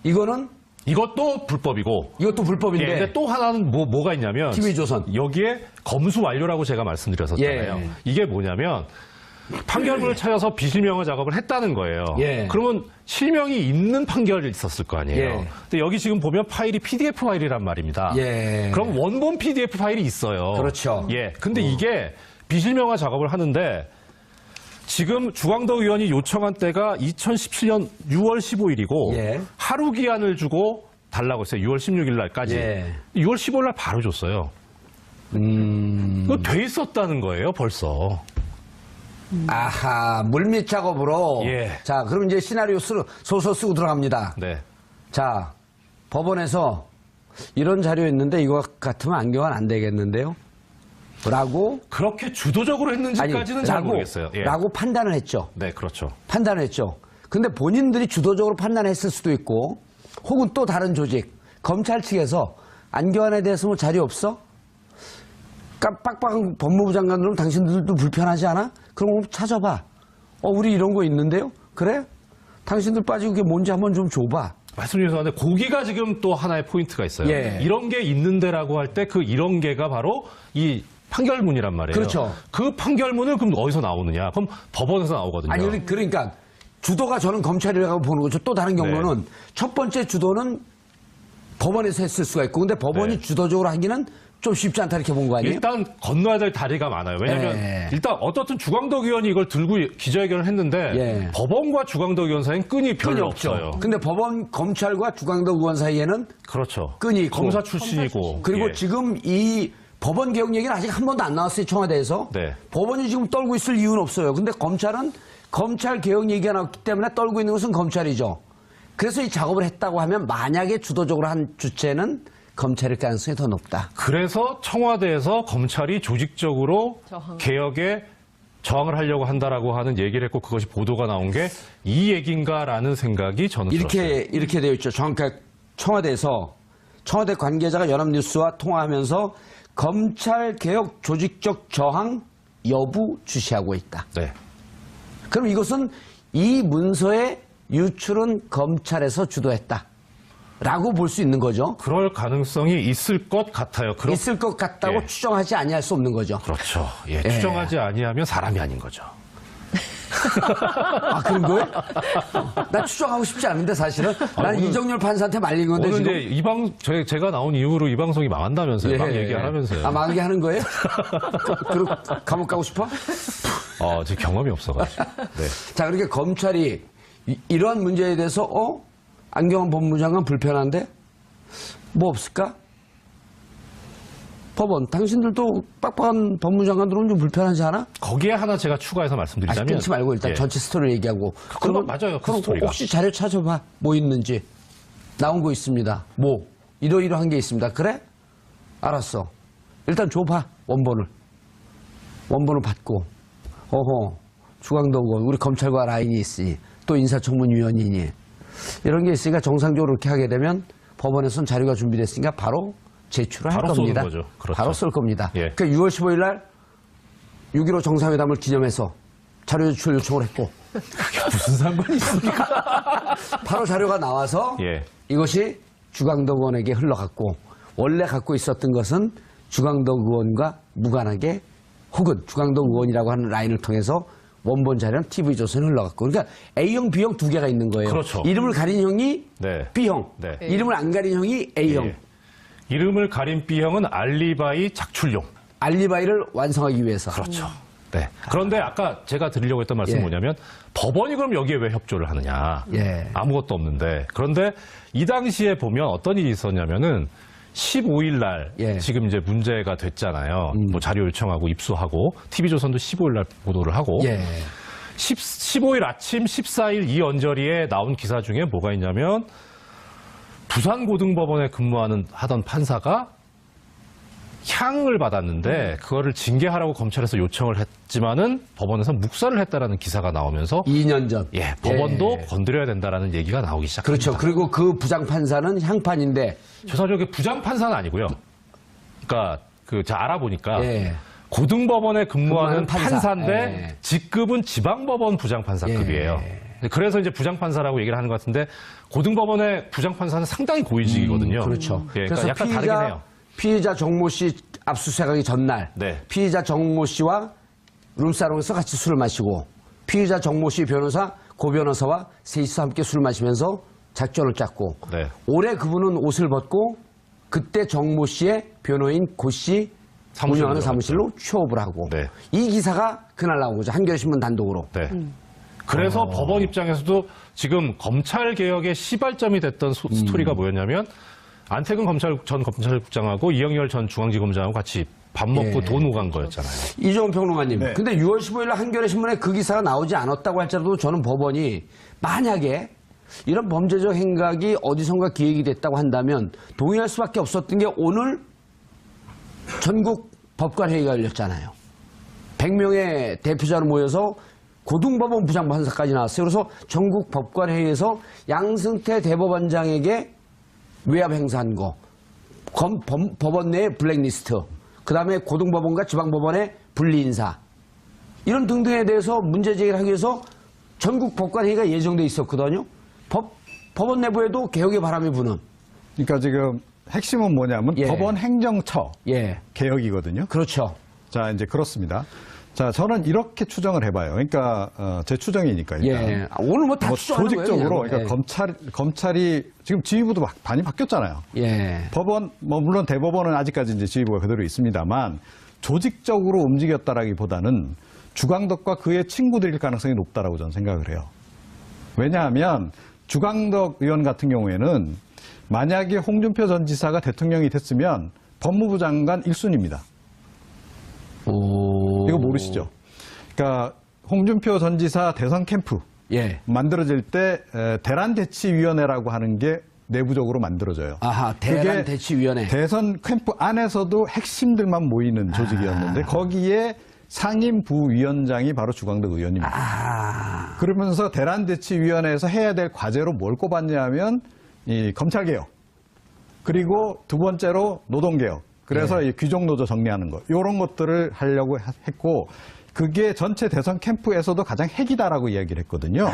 이거는 이것도 불법이고. 이것도 불법인데. 예, 근데 또 하나는 뭐가 있냐면 TV조선. 여기에 검수 완료라고 제가 말씀드렸었잖아요. 예. 이게 뭐냐면 판결문을 찾아서 비실명화 작업을 했다는 거예요. 예. 그러면 실명이 있는 판결이 있었을 거 아니에요. 예. 근데 여기 지금 보면 파일이 PDF 파일이란 말입니다. 예. 그럼 원본 PDF 파일이 있어요. 그렇죠. 예. 근데 이게 비실명화 작업을 하는데 지금 주광덕 의원이 요청한 때가 2017년 6월 15일이고 예. 하루 기한을 주고 달라고 했어요. 6월 16일 날까지. 예. 6월 15일 날 바로 줬어요. 이거 돼 있었다는 거예요, 벌써. 아하 물밑 작업으로. 예. 자 그럼 이제 시나리오 소설 쓰고 들어갑니다. 네. 자 법원에서 이런 자료 있는데 이거 같으면 안경은 안 되겠는데요? 라고 그렇게 주도적으로 했는지까지는 잘 모르겠어요. 예. 라고 판단을 했죠. 네, 그렇죠. 판단을 했죠. 근데 본인들이 주도적으로 판단했을 수도 있고 혹은 또 다른 조직 검찰 측에서 안경환에 대해서 뭐 자료 없어? 빡빡한 법무부 장관들은 당신들도 불편하지 않아? 그럼 찾아봐. 우리 이런 거 있는데요? 그래? 당신들 빠지고 그게 뭔지 한번 좀 줘봐. 말씀 죄송한데 고기가 지금 또 하나의 포인트가 있어요. 예. 이런 게 있는데라고 할 때 그 이런 게가 바로 이 판결문이란 말이에요. 그렇죠. 그 판결문은 그럼 어디서 나오느냐? 그럼 법원에서 나오거든요. 아니 그러니까 주도가 저는 검찰이라고 보는 거죠. 또 다른 경우는 첫 번째 주도는 법원에서 했을 수가 있고 근데 법원이 네. 주도적으로 하기는 좀 쉽지 않다 이렇게 본 거 아니에요? 일단 건너야 될 다리가 많아요. 왜냐하면 예. 일단 어떻든 주광덕 의원이 이걸 들고 기자회견을 했는데 예. 법원과 주광덕 의원 사이엔 끈이 별로 없어요. 근데 법원 검찰과 주광덕 의원 사이에는 그렇죠. 끈이 있고. 검사 출신이고. 그리고 예. 지금 이 법원 개혁 얘기는 아직 한 번도 안 나왔어요, 청와대에서. 네. 법원이 지금 떨고 있을 이유는 없어요. 근데 검찰은 검찰 개혁 얘기가 나왔기 때문에 떨고 있는 것은 검찰이죠. 그래서 이 작업을 했다고 하면 만약에 주도적으로 한 주체는 검찰일 가능성이 더 높다. 그래서 청와대에서 검찰이 조직적으로 저항. 개혁에 저항을 하려고 한다라고 하는 얘기를 했고 그것이 보도가 나온 게 이 얘기인가라는 생각이 저는 들었어요. 이렇게 되어 있죠. 정확하게 청와대에서 청와대 관계자가 연합뉴스와 통화하면서 검찰 개혁 조직적 저항 여부 주시하고 있다. 네. 그럼 이것은 이 문서의 유출은 검찰에서 주도했다. 라고 볼 수 있는 거죠. 그럴 가능성이 있을 것 같아요. 있을 것 같다고 예. 추정하지 아니할 수 없는 거죠. 그렇죠. 예, 추정하지 아니하면 사람이 아닌 거죠. 아, 그런 거예요? 나 추정하고 싶지 않은데 사실은. 난 오늘- 이정열 판사한테 말린 건데 오늘 지금. 이제 제가 나온 이후로 이 방송이 망한다면서요. 막 얘기하면서요. 아, 망하게 하는 거예요? 그리고 감옥 가고 싶어? 제 경험이 없어가지고. 네. 자, 그렇게 검찰이 이러한 문제에 대해서 안경환 법무장관 불편한데 뭐 없을까? 법원, 당신들도 빡빡한 법무장관들은 좀 불편하지 않아? 거기에 하나 제가 추가해서 말씀드리자면. 끊지 말고 일단 예. 전체 스토리 얘기하고. 그건 맞아요, 그 그럼 스토리가. 혹시 자료 찾아봐. 뭐 있는지. 나온 거 있습니다. 뭐. 이러이러한 게 있습니다. 그래? 알았어. 일단 줘봐. 원본을 받고. 어허. 주광덕 의원, 우리 검찰과 라인이 있으니. 또 인사청문위원이니. 이런 게 있으니까 정상적으로 이렇게 하게 되면 법원에서는 자료가 준비됐으니까 바로 제출을 할 바로 겁니다. 쏘는 거죠. 그렇죠. 바로 쏠 겁니다. 예. 그 6월 15일 날 6.15 정상회담을 기념해서 자료 제출 요청을 했고 무슨 상관이 있습니까? 바로 자료가 나와서 예. 이것이 주광덕 의원에게 흘러갔고 원래 갖고 있었던 것은 주광덕 의원과 무관하게 혹은 주광덕 의원이라고 하는 라인을 통해서 원본 자료는 TV조선에 흘러갔고 그러니까 A형, B형 두 개가 있는 거예요. 그렇죠. 이름을 가린 형이 네. B형, 네. 이름을 안 가린 형이 A형. 예. 이름을 가린 B형은 알리바이 작출용. 알리바이를 완성하기 위해서. 그렇죠. 네. 그런데 아까 제가 드리려고 했던 말씀은 예. 뭐냐면 법원이 그럼 여기에 왜 협조를 하느냐. 예. 아무것도 없는데. 그런데 이 당시에 보면 어떤 일이 있었냐면은 15일 날 예. 지금 이제 문제가 됐잖아요. 뭐 자료 요청하고 입수하고 TV조선도 15일 날 보도를 하고 예. 15일 아침 14일 이 언저리에 나온 기사 중에 뭐가 있냐면 부산고등법원에 하던 판사가 향을 받았는데 그거를 징계하라고 검찰에서 요청을 했지만은 법원에서 묵살을 했다라는 기사가 나오면서 2년 전. 예, 법원도 예. 건드려야 된다라는 얘기가 나오기 시작합니다. 그렇죠. 그리고 그 부장판사는 향판인데 죄송하죠. 부장 판사는 아니고요. 그러니까 제가 알아보니까 예. 고등법원에 근무하는 근무하는 판사. 판사인데 예. 직급은 지방법원 부장판사급이에요. 그래서 이제 부장판사라고 얘기를 하는 것 같은데 고등법원의 부장판사는 상당히 고위직이거든요. 그렇죠. 예, 그래서 그러니까 약간 다르긴 해요. 피의자 정모 씨 압수수색하기 전날 네. 피의자 정모 씨와 룸사롱에서 같이 술을 마시고 피의자 정모 씨 변호사 고 변호사와 셋이서 함께 술을 마시면서 작전을 짰고 네. 올해 그분은 옷을 벗고 그때 정모 씨의 변호인 고 씨 사무실로 운영하는 들어갔죠. 사무실로 취업을 하고 네. 이 기사가 그날 나온 거죠. 한겨레신문 단독으로. 네. 그래서 법원 입장에서도 지금 검찰 개혁의 시발점이 됐던 스토리가 뭐였냐면 안태근 전 검찰국장하고 이영렬 전 중앙지검장하고 같이 밥 먹고 예. 돈 오간 거였잖아요. 이종훈 평론가님. 네. 근데 6월 15일 날 한겨레신문에 그 기사가 나오지 않았다고 할지라도 저는 법원이 만약에 이런 범죄적 행각이 어디선가 기획이 됐다고 한다면 동의할 수밖에 없었던 게 오늘 전국 법관회의가 열렸잖아요. 100명의 대표자로 모여서 고등법원 부장판사까지 나왔어요. 그래서 전국 법관회의에서 양승태 대법원장에게 외압 행사한 거, 법원 내의 블랙리스트, 그 다음에 고등법원과 지방법원의 분리인사, 이런 등등에 대해서 문제제기를 하기 위해서 전국 법관회의가 예정돼 있었거든요. 법원 내부에도 개혁의 바람이 부는. 그러니까 지금 핵심은 뭐냐면 예. 법원 행정처 예, 개혁이거든요. 그렇죠. 자, 이제 그렇습니다. 자, 저는 이렇게 추정을 해봐요. 그러니까 제 추정이니까요. 예. 오늘 뭐 다 추정하는 거예요. 조직적으로 그냥. 그러니까 검찰이 지금 지휘부도 많이 바뀌었잖아요. 예. 법원 뭐 물론 대법원은 아직까지 이제 지휘부가 그대로 있습니다만 조직적으로 움직였다라기보다는 주광덕과 그의 친구들일 가능성이 높다라고 저는 생각을 해요. 왜냐하면 주광덕 의원 같은 경우에는 만약에 홍준표 전 지사가 대통령이 됐으면 법무부 장관 1순위입니다. 이거 모르시죠? 그러니까 홍준표 전 지사 대선 캠프 예. 만들어질 때 대란대치위원회라고 하는 게 내부적으로 만들어져요. 아하, 그게 대란대치위원회. 대선 캠프 안에서도 핵심들만 모이는 조직이었는데 거기에 상임 부위원장이 바로 주광덕 의원입니다. 그러면서 대란대치위원회에서 해야 될 과제로 뭘 꼽았냐면 이 검찰개혁 그리고 두 번째로 노동개혁 그래서 이 귀족노조 정리하는 것 이런 것들을 하려고 했고 그게 전체 대선 캠프에서도 가장 핵이다라고 이야기를 했거든요.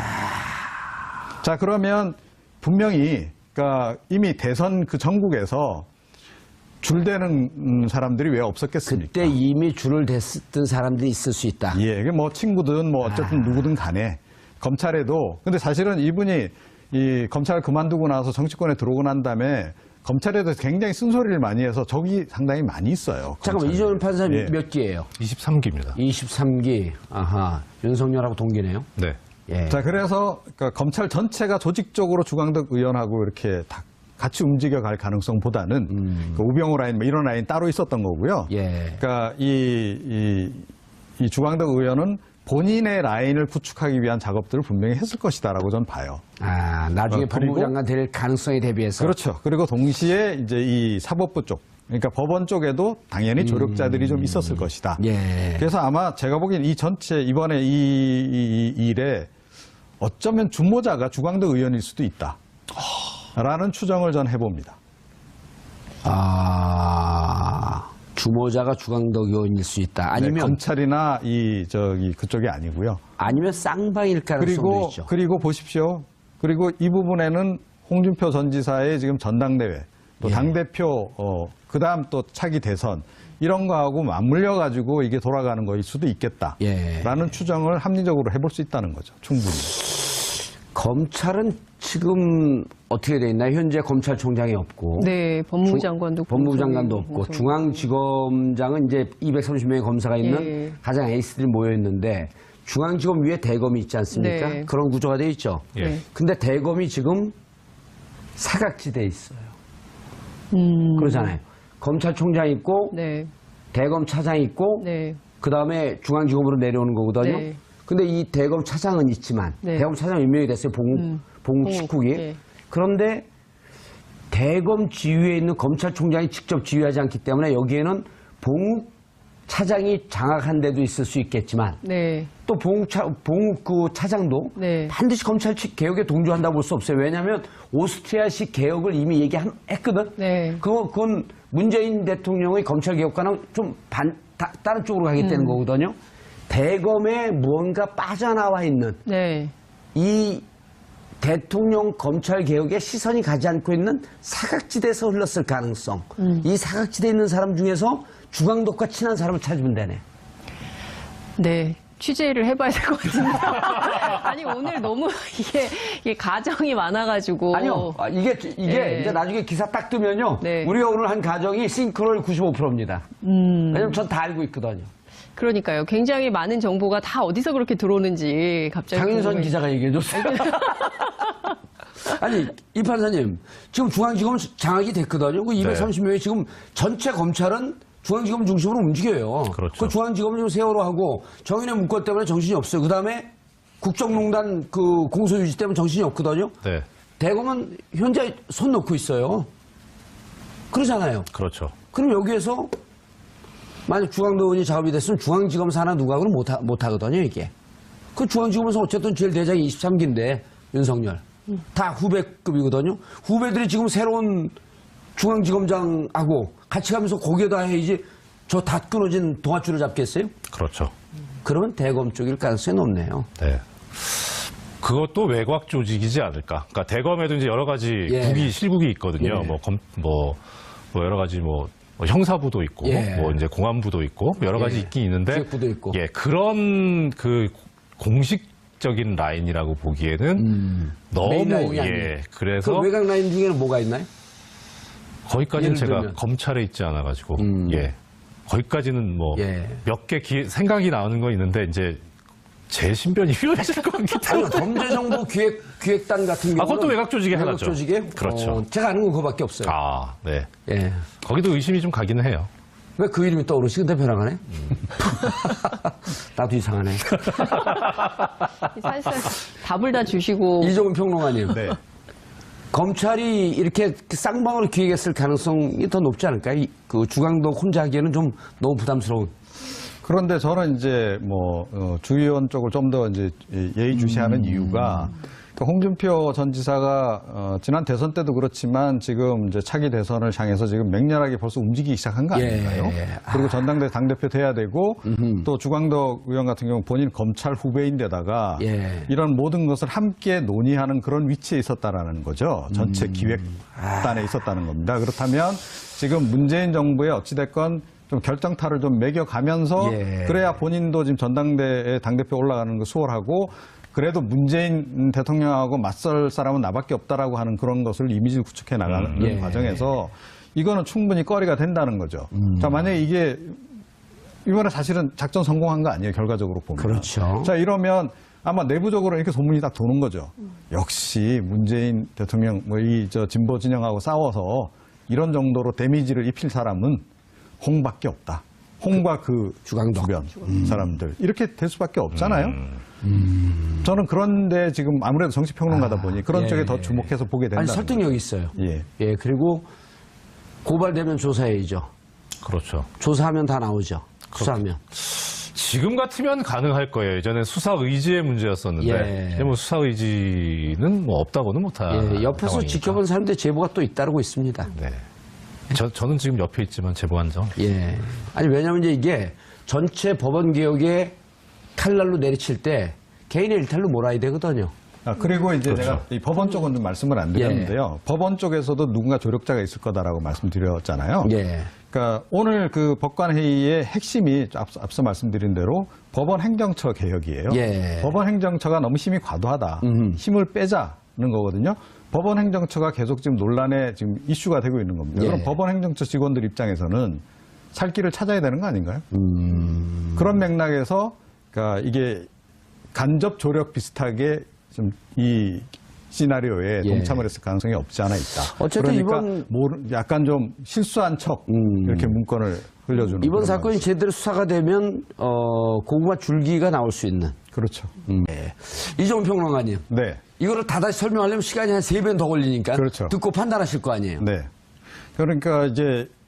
자 그러면 분명히 그러니까 이미 대선 그 전국에서 줄대는 사람들이 왜 없었겠습니까? 그때 이미 줄을 댔던 사람들이 있을 수 있다. 예, 이게 뭐 친구든 뭐 어쨌든 누구든 간에 검찰에도 근데 사실은 이분이 이 검찰을 그만두고 나서 정치권에 들어오고 난 다음에 검찰에 대해서 굉장히 쓴소리를 많이 해서 적이 상당히 많이 있어요. 잠깐만, 이재용 판사님 예. 몇 기예요? 23기입니다. 23기. 아하. 윤석열하고 동기네요. 네. 예. 자, 그래서 그러니까 검찰 전체가 조직적으로 주광덕 의원하고 이렇게 다 같이 움직여갈 가능성보다는 그 우병우 라인, 뭐 이런 라인 따로 있었던 거고요. 예. 그러니까 이 주광덕 의원은 본인의 라인을 구축하기 위한 작업들을 분명히 했을 것이다라고 저는 봐요. 아, 나중에 그리고- 법무부 장관 될 가능성에 대비해서. 그렇죠. 그리고 동시에 이제 이 사법부 쪽, 그러니까 법원 쪽에도 당연히 조력자들이 좀 있었을 것이다. 예. 그래서 아마 제가 보기엔 이 전체 이번에 이 일에 어쩌면 준모자가 주광덕 의원일 수도 있다. 라는 추정을 전 해봅니다. 아, 주모자가 주광덕 의원일 수 있다. 아니면, 네, 검찰이나 그쪽이 아니고요. 아니면 쌍방일 가능성도 있죠. 그리고 보십시오. 그리고 이 부분에는 홍준표 전 지사의 지금 전당대회, 또 예. 당대표, 그 다음 또 차기 대선, 이런 거하고 맞물려 가지고 이게 돌아가는 거일 수도 있겠다. 예. 라는 추정을 합리적으로 해볼 수 있다는 거죠. 충분히. 검찰은 지금 어떻게 돼 있나요? 현재 검찰총장이 없고. 네, 법무부 장관도 법무부 장관도 없고 공소위. 중앙지검장은 이제 230명의 검사가 있는 예. 가장 에이스들이 모여 있는데 중앙지검 위에 대검이 있지 않습니까? 네. 그런 구조가 돼 있죠. 예. 네. 근데 대검이 지금 사각지대에 있어요. 그러잖아요. 검찰총장 있고 네, 대검 차장 있고 네, 그 다음에 중앙지검으로 내려오는 거거든요. 네. 근데 이 대검 차장은 있지만 네. 대검 차장 임명이 됐어요. 봉 식국이. 예. 그런데 대검 지휘에 있는 검찰총장이 직접 지휘하지 않기 때문에 여기에는 봉욱 차장이 장악한 데도 있을 수 있겠지만 네, 또 봉욱 그 차장도 네. 반드시 검찰 개혁에 동조한다고 볼 수 없어요. 왜냐하면 오스트리아식 개혁을 이미 얘기했거든. 네. 그건 문재인 대통령의 검찰 개혁과는 좀 다른 쪽으로 가겠다는 거거든요. 대검에 무언가 빠져나와 있는 네. 이 대통령 검찰 개혁에 시선이 가지 않고 있는 사각지대에서 흘렀을 가능성. 이 사각지대에 있는 사람 중에서 주광덕과 친한 사람을 찾으면 되네. 네. 취재를 해봐야 될 것 같은데. 아니, 오늘 너무 이게 가정이 많아가지고. 아니요. 이게 네. 이제 나중에 기사 딱 뜨면요. 네. 우리가 오늘 한 가정이 싱크로율 95%입니다. 왜냐면 전 다 알고 있거든요. 그러니까요. 굉장히 많은 정보가 다 어디서 그렇게 들어오는지 갑자기. 장윤선 궁금해요. 기자가 얘기해줬어요. 아니, 이 판사님, 지금 중앙지검 장악이 됐거든요. 그 230명이 지금 전체 검찰은 중앙지검 중심으로 움직여요. 그렇죠. 그 중앙지검은 지금 세월호 하고 정인의 문건 때문에 정신이 없어요. 그 다음에 국정농단 그 공소유지 때문에 정신이 없거든요. 네. 대검은 현재 손 놓고 있어요. 그러잖아요. 그렇죠. 그럼 여기에서 만약 주광덕 의원이 작업이 됐으면 중앙지검 산하 누각으로 못 하거든요, 이게. 그 중앙지검에서 어쨌든 제일 대장이 23기인데, 윤석열. 다 후배급이거든요. 후배들이 지금 새로운 중앙지검장하고 같이 가면서 고개다 해야지 저 다 끊어진 동아줄을 잡겠어요? 그렇죠. 그러면 대검 쪽일 가능성이 높네요. 네. 그것도 외곽 조직이지 않을까. 그러니까 대검에도 이제 여러 가지 예. 실국이 있거든요. 예. 뭐 여러 가지 형사부도 있고, 예. 뭐 이제 공안부도 있고 여러 가지 예. 있긴 있는데, 기획부도 있고. 예, 그런 그 공식적인 라인이라고 보기에는 너무 메인 라인이 아니에요. 예, 그래서 그 외곽 라인 중에는 뭐가 있나요? 거기까지는 예를 제가 들면. 검찰에 있지 않아가지고, 예, 거기까지는 뭐 예. 몇 개 생각이 나오는 건 있는데 이제 제 신변이 휘어질 것 같기 아니, 때문에. 범죄정보 기획단 같은 경우는 그것도 외곽 조직에 외곽 하나죠. 조직에? 그렇죠. 제가 아는 건 그거밖에 없어요. 아, 네. 예. 거기도 의심이 좀 가기는 해요. 왜 그 이름이 떠오르시? 근데 변화가네? 나도 이상하네. 사실상 답을 다 주시고 이종훈 평론가님. 네. 검찰이 이렇게 쌍방울 기획했을 가능성이 더 높지 않을까요? 그 주강도 혼자 하기에는 좀 너무 부담스러운. 그런데 저는 이제 뭐 주의원 쪽을 좀 더 이제 예의주시하는 이유가 그 홍준표 전 지사가 지난 대선 때도 그렇지만 지금 이제 차기 대선을 향해서 지금 맹렬하게 벌써 움직이기 시작한 거 아닌가요? 예. 그리고 전당대 당대표 돼야 되고 또 주광덕 의원 같은 경우 본인 검찰 후배인데다가 예. 이런 모든 것을 함께 논의하는 그런 위치에 있었다라는 거죠. 전체 기획단에 있었다는 겁니다. 그렇다면 지금 문재인 정부에 어찌됐건 좀 결정타를 좀 매겨가면서 예. 그래야 본인도 지금 전당대회 당대표 올라가는 거 수월하고 그래도 문재인 대통령하고 맞설 사람은 나밖에 없다라고 하는 그런 것을 이미지를 구축해 나가는 예. 과정에서 이거는 충분히 거리가 된다는 거죠. 자, 만약에 이게 이번에 사실은 작전 성공한 거 아니에요, 결과적으로 보면. 그렇죠. 자, 이러면 아마 내부적으로 이렇게 소문이 딱 도는 거죠. 역시 문재인 대통령 뭐 진보 진영하고 싸워서 이런 정도로 데미지를 입힐 사람은 홍밖에 없다. 홍과 그 주광덕. 주변 사람들 이렇게 될 수밖에 없잖아요. 저는 그런데 지금 아무래도 정치평론가다 보니 그런 예. 쪽에 더 주목해서 보게 된다. 아니, 설득력이 있어요. 예. 예, 그리고 고발되면 조사해야죠. 그렇죠. 조사하면 다 나오죠. 수사하면. 지금 같으면 가능할 거예요. 예전에 수사 의지의 문제였었는데, 예. 이제 뭐 수사 의지는 뭐 없다고는 못할. 예, 옆에서 상황이니까. 지켜본 사람들 제보가 또 잇따르고 있습니다. 네. 저는 지금 옆에 있지만 제보한 점. 예. 아니, 왜냐면 이제 이게 전체 법원 개혁에 칼날로 내리칠 때 개인의 일탈로 몰아야 되거든요. 그리고 이제 그렇죠. 제가 이 법원 쪽은 좀 말씀을 안 드렸는데요. 법원 쪽에서도 누군가 조력자가 있을 거다라고 말씀드렸잖아요. 예. 그러니까 오늘 그 법관회의의 핵심이 앞서 말씀드린 대로 법원 행정처 개혁이에요. 예. 법원 행정처가 너무 힘이 과도하다. 힘을 빼자는 거거든요. 법원 행정처가 계속 지금 논란에 지금 이슈가 되고 있는 겁니다. 예. 그럼 법원 행정처 직원들 입장에서는 살 길을 찾아야 되는 거 아닌가요? 그런 맥락에서 그러니까 이게 간접 조력 비슷하게 좀 이 시나리오에 예. 동참을 했을 가능성이 없지 않아 있다. 어쨌든 그러니까 약간 좀 실수한 척 이렇게 문건을 흘려주는 이번 그런 사건이 방식. 제대로 수사가 되면 고구마 줄기가 나올 수 있는. 그렇죠. 예. 이종훈 평론가님. 네. 이거를 다다시 설명하려면 시간이 한 3배는 더 걸리니까 그렇죠. 듣고 판단하실 거 아니에요. 네. 그러니까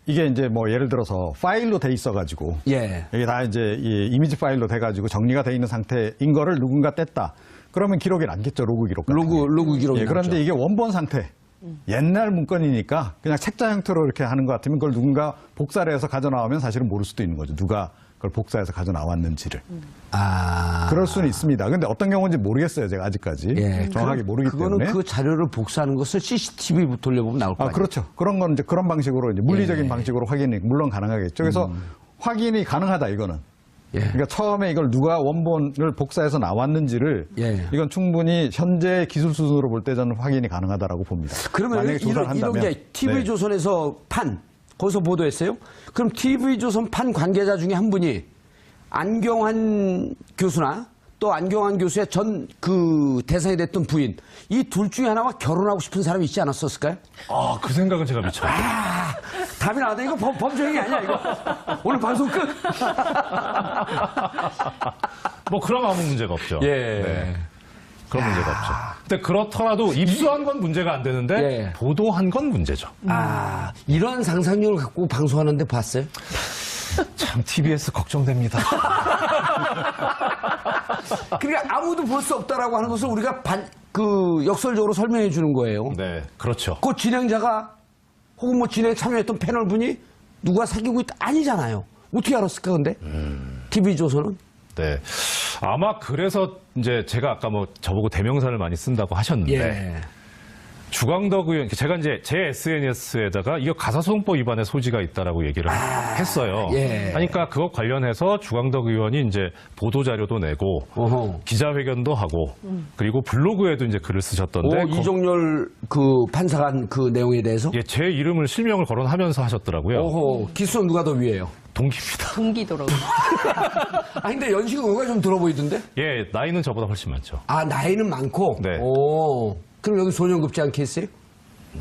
이게 이제 뭐 예를 들어서 파일로 돼 있어가지고 예. 이게 다 이제 이 이미지 파일로 돼가지고 정리가 돼 있는 상태인 거를 누군가 뗐다. 그러면 기록이 남겠죠. 로그 기록 같은 게. 로그 기록이 예, 그런데 남죠. 이게 원본 상태. 옛날 문건이니까 그냥 책자 형태로 이렇게 하는 것 같으면 그걸 누군가 복사를 해서 가져나오면 사실은 모를 수도 있는 거죠. 누가 그걸 복사해서 가져나왔는지를. 그럴 수는 있습니다. 근데 어떤 경우인지 모르겠어요. 제가 아직까지. 예. 정확하게 모르기 그거는 때문에. 그 자료를 복사하는 것을 CCTV 돌려보면 나올 거 아니에요. 그렇죠. 그런 건 이제 그런 방식으로 이제 물리적인 예. 방식으로 확인이 물론 가능하겠죠. 그래서 확인이 가능하다 이거는. 예. 그러니까 처음에 이걸 누가 원본을 복사해서 나왔는지를 예. 이건 충분히 현재 기술 수준으로 볼 때 저는 확인이 가능하다라고 봅니다. 그러면 만약에 조사를 이런 한다면 게 TV조선에서 거기서 보도했어요? 그럼 TV조선 판 관계자 중에 한 분이 안경환 교수나 또 안경환 교수의 전 그 대상이 됐던 부인 이 둘 중에 하나와 결혼하고 싶은 사람이 있지 않았었을까요? 그 생각은 제가 미처. 답이 나왔다. 이거 범죄행위 아니야 이거. 오늘 방송 끝. 뭐 그럼 아무 문제가 없죠. 예. 네. 그런 문제가 없죠. 근데 그렇더라도 입수한 건 문제가 안 되는데 예. 보도한 건 문제죠. 이런 상상력을 갖고 방송하는데 봤어요? 참 TBS 걱정됩니다. 그러니까 아무도 볼 수 없다라고 하는 것을 우리가 역설적으로 설명해 주는 거예요. 네, 그렇죠. 그 진행자가 혹은 뭐 진행에 참여했던 패널분이 누가 사귀고 있다 아니잖아요. 어떻게 알았을까 근데? TV조선은? 네. 아마 그래서 이제 제가 아까 뭐 저보고 대명사를 많이 쓴다고 하셨는데 예. 주광덕 의원, 제가 이제 제 SNS에다가 이거 가사소송법 위반의 소지가 있다라고 얘기를 했어요. 예. 그러니까 그것 관련해서 주광덕 의원이 이제 보도자료도 내고 어허. 기자회견도 하고 그리고 블로그에도 이제 글을 쓰셨던데 이종렬 그 판사가 한 그 내용에 대해서? 예, 제 이름을 실명을 거론하면서 하셨더라고요. 오호, 기수는 누가 더 위에요? 동기입니다. 동기더라고요. 아, 근데 연식은 누가 좀 들어 보이던데? 예, 나이는 저보다 훨씬 많죠. 아, 나이는 많고? 네. 오, 그럼 여기 소년급제한 케이스예요?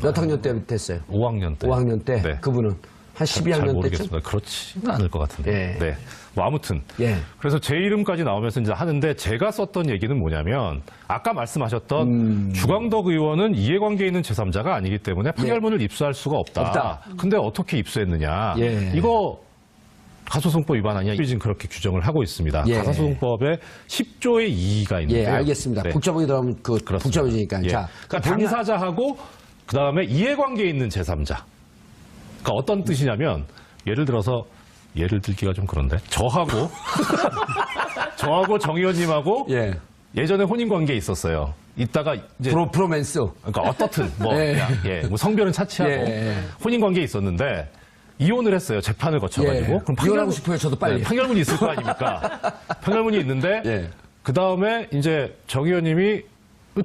몇 학년 때 됐어요? 5학년 때. 5학년 때? 네. 그분은 한 잘 12학년 때쯤? 모르겠습니다. 그렇지는 않을 것 같은데. 예. 네. 뭐 아무튼. 예. 그래서 제 이름까지 나오면서 이제 하는데 제가 썼던 얘기는 뭐냐면 아까 말씀하셨던 주광덕 의원은 이해관계에 있는 제3자가 아니기 때문에 판결문을 입수할 수가 없다. 근데 어떻게 입수했느냐. 예. 이거 가소송법 위반 아니냐. 지금 그렇게 규정을 하고 있습니다. 예. 가사소송법에 10조의 2가 있는데요. 예, 알겠습니다. 네. 복잡하게 들어가면 그렇습니다. 복잡해지니까. 예. 자, 그러니까 본인- 당사자하고 그다음에 이해관계에 있는 제3자. 그러니까 어떤 뜻이냐면 예를 들어서 예를 들기가 좀 그런데 저하고 저하고 정 의원님하고 예. 예전에 혼인 관계에 있었어요. 이따가 이제 프로맨스. 그러니까 어떻든 뭐, 예. 뭐 성별은 차치하고 예. 혼인 관계에 있었는데 이혼을 했어요. 재판을 거쳐가지고. 예. 그럼 이혼하고 싶어요, 저도 빨리. 네, 판결문이 있을 거 아닙니까? 판결문이 있는데 예. 그 다음에 이제 정 의원님이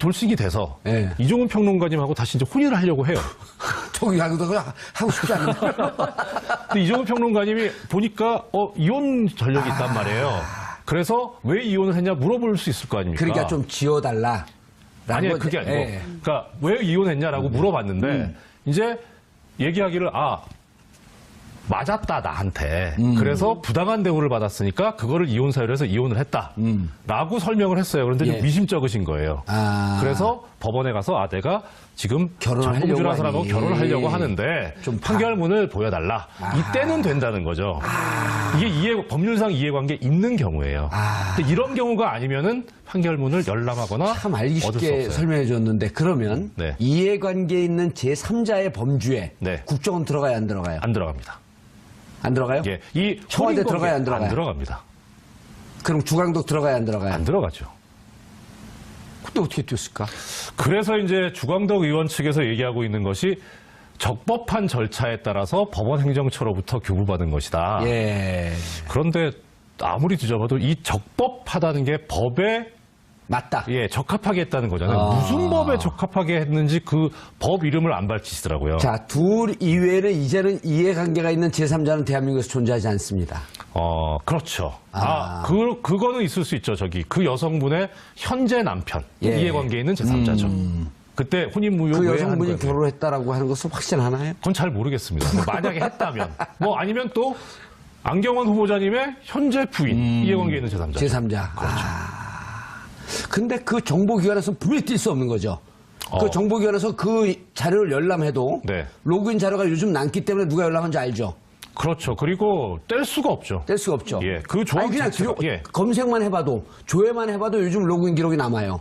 돌싱이 돼서 예. 이종훈 평론가님하고 다시 이제 혼인을 하려고 해요. 저기 하고 싶지 않은데. 근데 이종훈 평론가님이 보니까 이혼 전력이 있단 말이에요. 그래서 왜 이혼을 했냐 물어볼 수 있을 거 아닙니까? 그러니까 좀 지어달라. 아니 그게 아니고 예. 그러니까 왜 이혼했냐라고 물어봤는데 이제 얘기하기를 맞았다 나한테 그래서 부당한 대우를 받았으니까 그거를 이혼 사유로 해서 이혼을 했다라고 설명을 했어요. 그런데 좀 예. 미심쩍으신 거예요. 아. 그래서 법원에 가서 내가 지금 결혼을 정봉주라는 하려고 사람하고 하니. 결혼을 하려고 하는데 좀 판결문을 보여달라. 이때는 된다는 거죠. 이게 법률상 이해관계 있는 경우예요. 근데 이런 경우가 아니면은 판결문을 열람하거나 참 알기 얻을 수 쉽게 없어요. 설명해 줬는데 그러면 네. 이해관계에 있는 제3자의 범주에 네. 국정은 들어가요, 안 들어가요? 안 들어갑니다. 안 들어가요? 예, 이 청와대 혼인 들어가요, 안 관계 들어가요? 안 들어갑니다. 그럼 주광덕 들어가요, 안 들어가요? 안 들어가죠. 그때 어떻게 뛰었을까? 그래서 이제 주광덕 의원 측에서 얘기하고 있는 것이 적법한 절차에 따라서 법원 행정처로부터 교부받은 것이다. 예. 그런데 아무리 뒤져봐도 이 적법하다는 게 법에 맞다. 적합하게 했다는 거잖아요. 무슨 법에 적합하게 했는지 그 법 이름을 안 밝히시더라고요. 자, 둘 이외에는 이제는 이해관계가 있는 제3자는 대한민국에서 존재하지 않습니다. 그렇죠. 그거는 있을 수 있죠. 그 여성분의 현재 남편, 예. 이해관계에 있는 제3자죠. 그때 혼인무효 그 왜 여성분이 한 거예요? 결혼했다라고 하는 것은 확신하나요? 그건 잘 모르겠습니다. 뭐 만약에 했다면. 아니면 또 안경원 후보자님의 현재 부인, 이해관계에 있는 제3자. 제3자. 그렇죠. 근데 그 정보기관에서 분명히 뛸 수 없는 거죠. 그 정보기관에서 그 자료를 열람해도 네. 로그인 자료가 요즘 많기 때문에 누가 열람한지 알죠. 그렇죠. 그리고 뗄 수가 없죠. 뗄 수가 없죠. 예, 그 조항 아니, 그냥 자체가, 예. 검색만 해봐도 조회만 해봐도 요즘 로그인 기록이 남아요.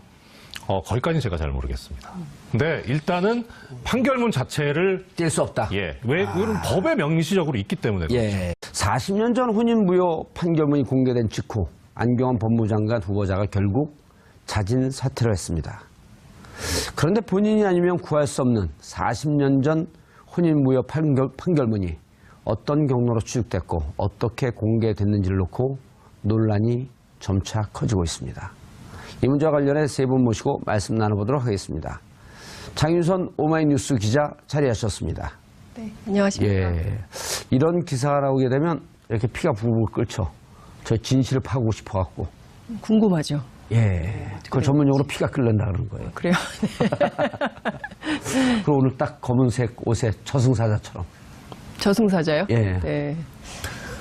거기까지는 제가 잘 모르겠습니다. 근데 일단은 판결문 자체를 뗄 수 없다. 이건 법에 명시적으로 있기 때문에 그렇죠. 예. 40년 전 혼인무효 판결문이 공개된 직후 안경원 법무장관 후보자가 결국 자진 사퇴를 했습니다. 그런데 본인이 아니면 구할 수 없는 40년 전 혼인무효 판결문이 어떤 경로로 추측됐고 어떻게 공개됐는지를 놓고 논란이 점차 커지고 있습니다. 이 문제와 관련해 세 분 모시고 말씀 나눠보도록 하겠습니다. 장윤선 오마이뉴스 기자 자리하셨습니다. 네, 안녕하십니까. 예, 이런 기사가 나오게 되면 이렇게 피가 부글부글 끓죠. 저 진실을 파고 싶어갖고. 궁금하죠. 예, 그걸 전문용어로 피가 끓는다 그러는 거예요. 그래요. 그리고 오늘 딱 검은색 옷에 저승사자처럼. 저승사자요? 예. 네.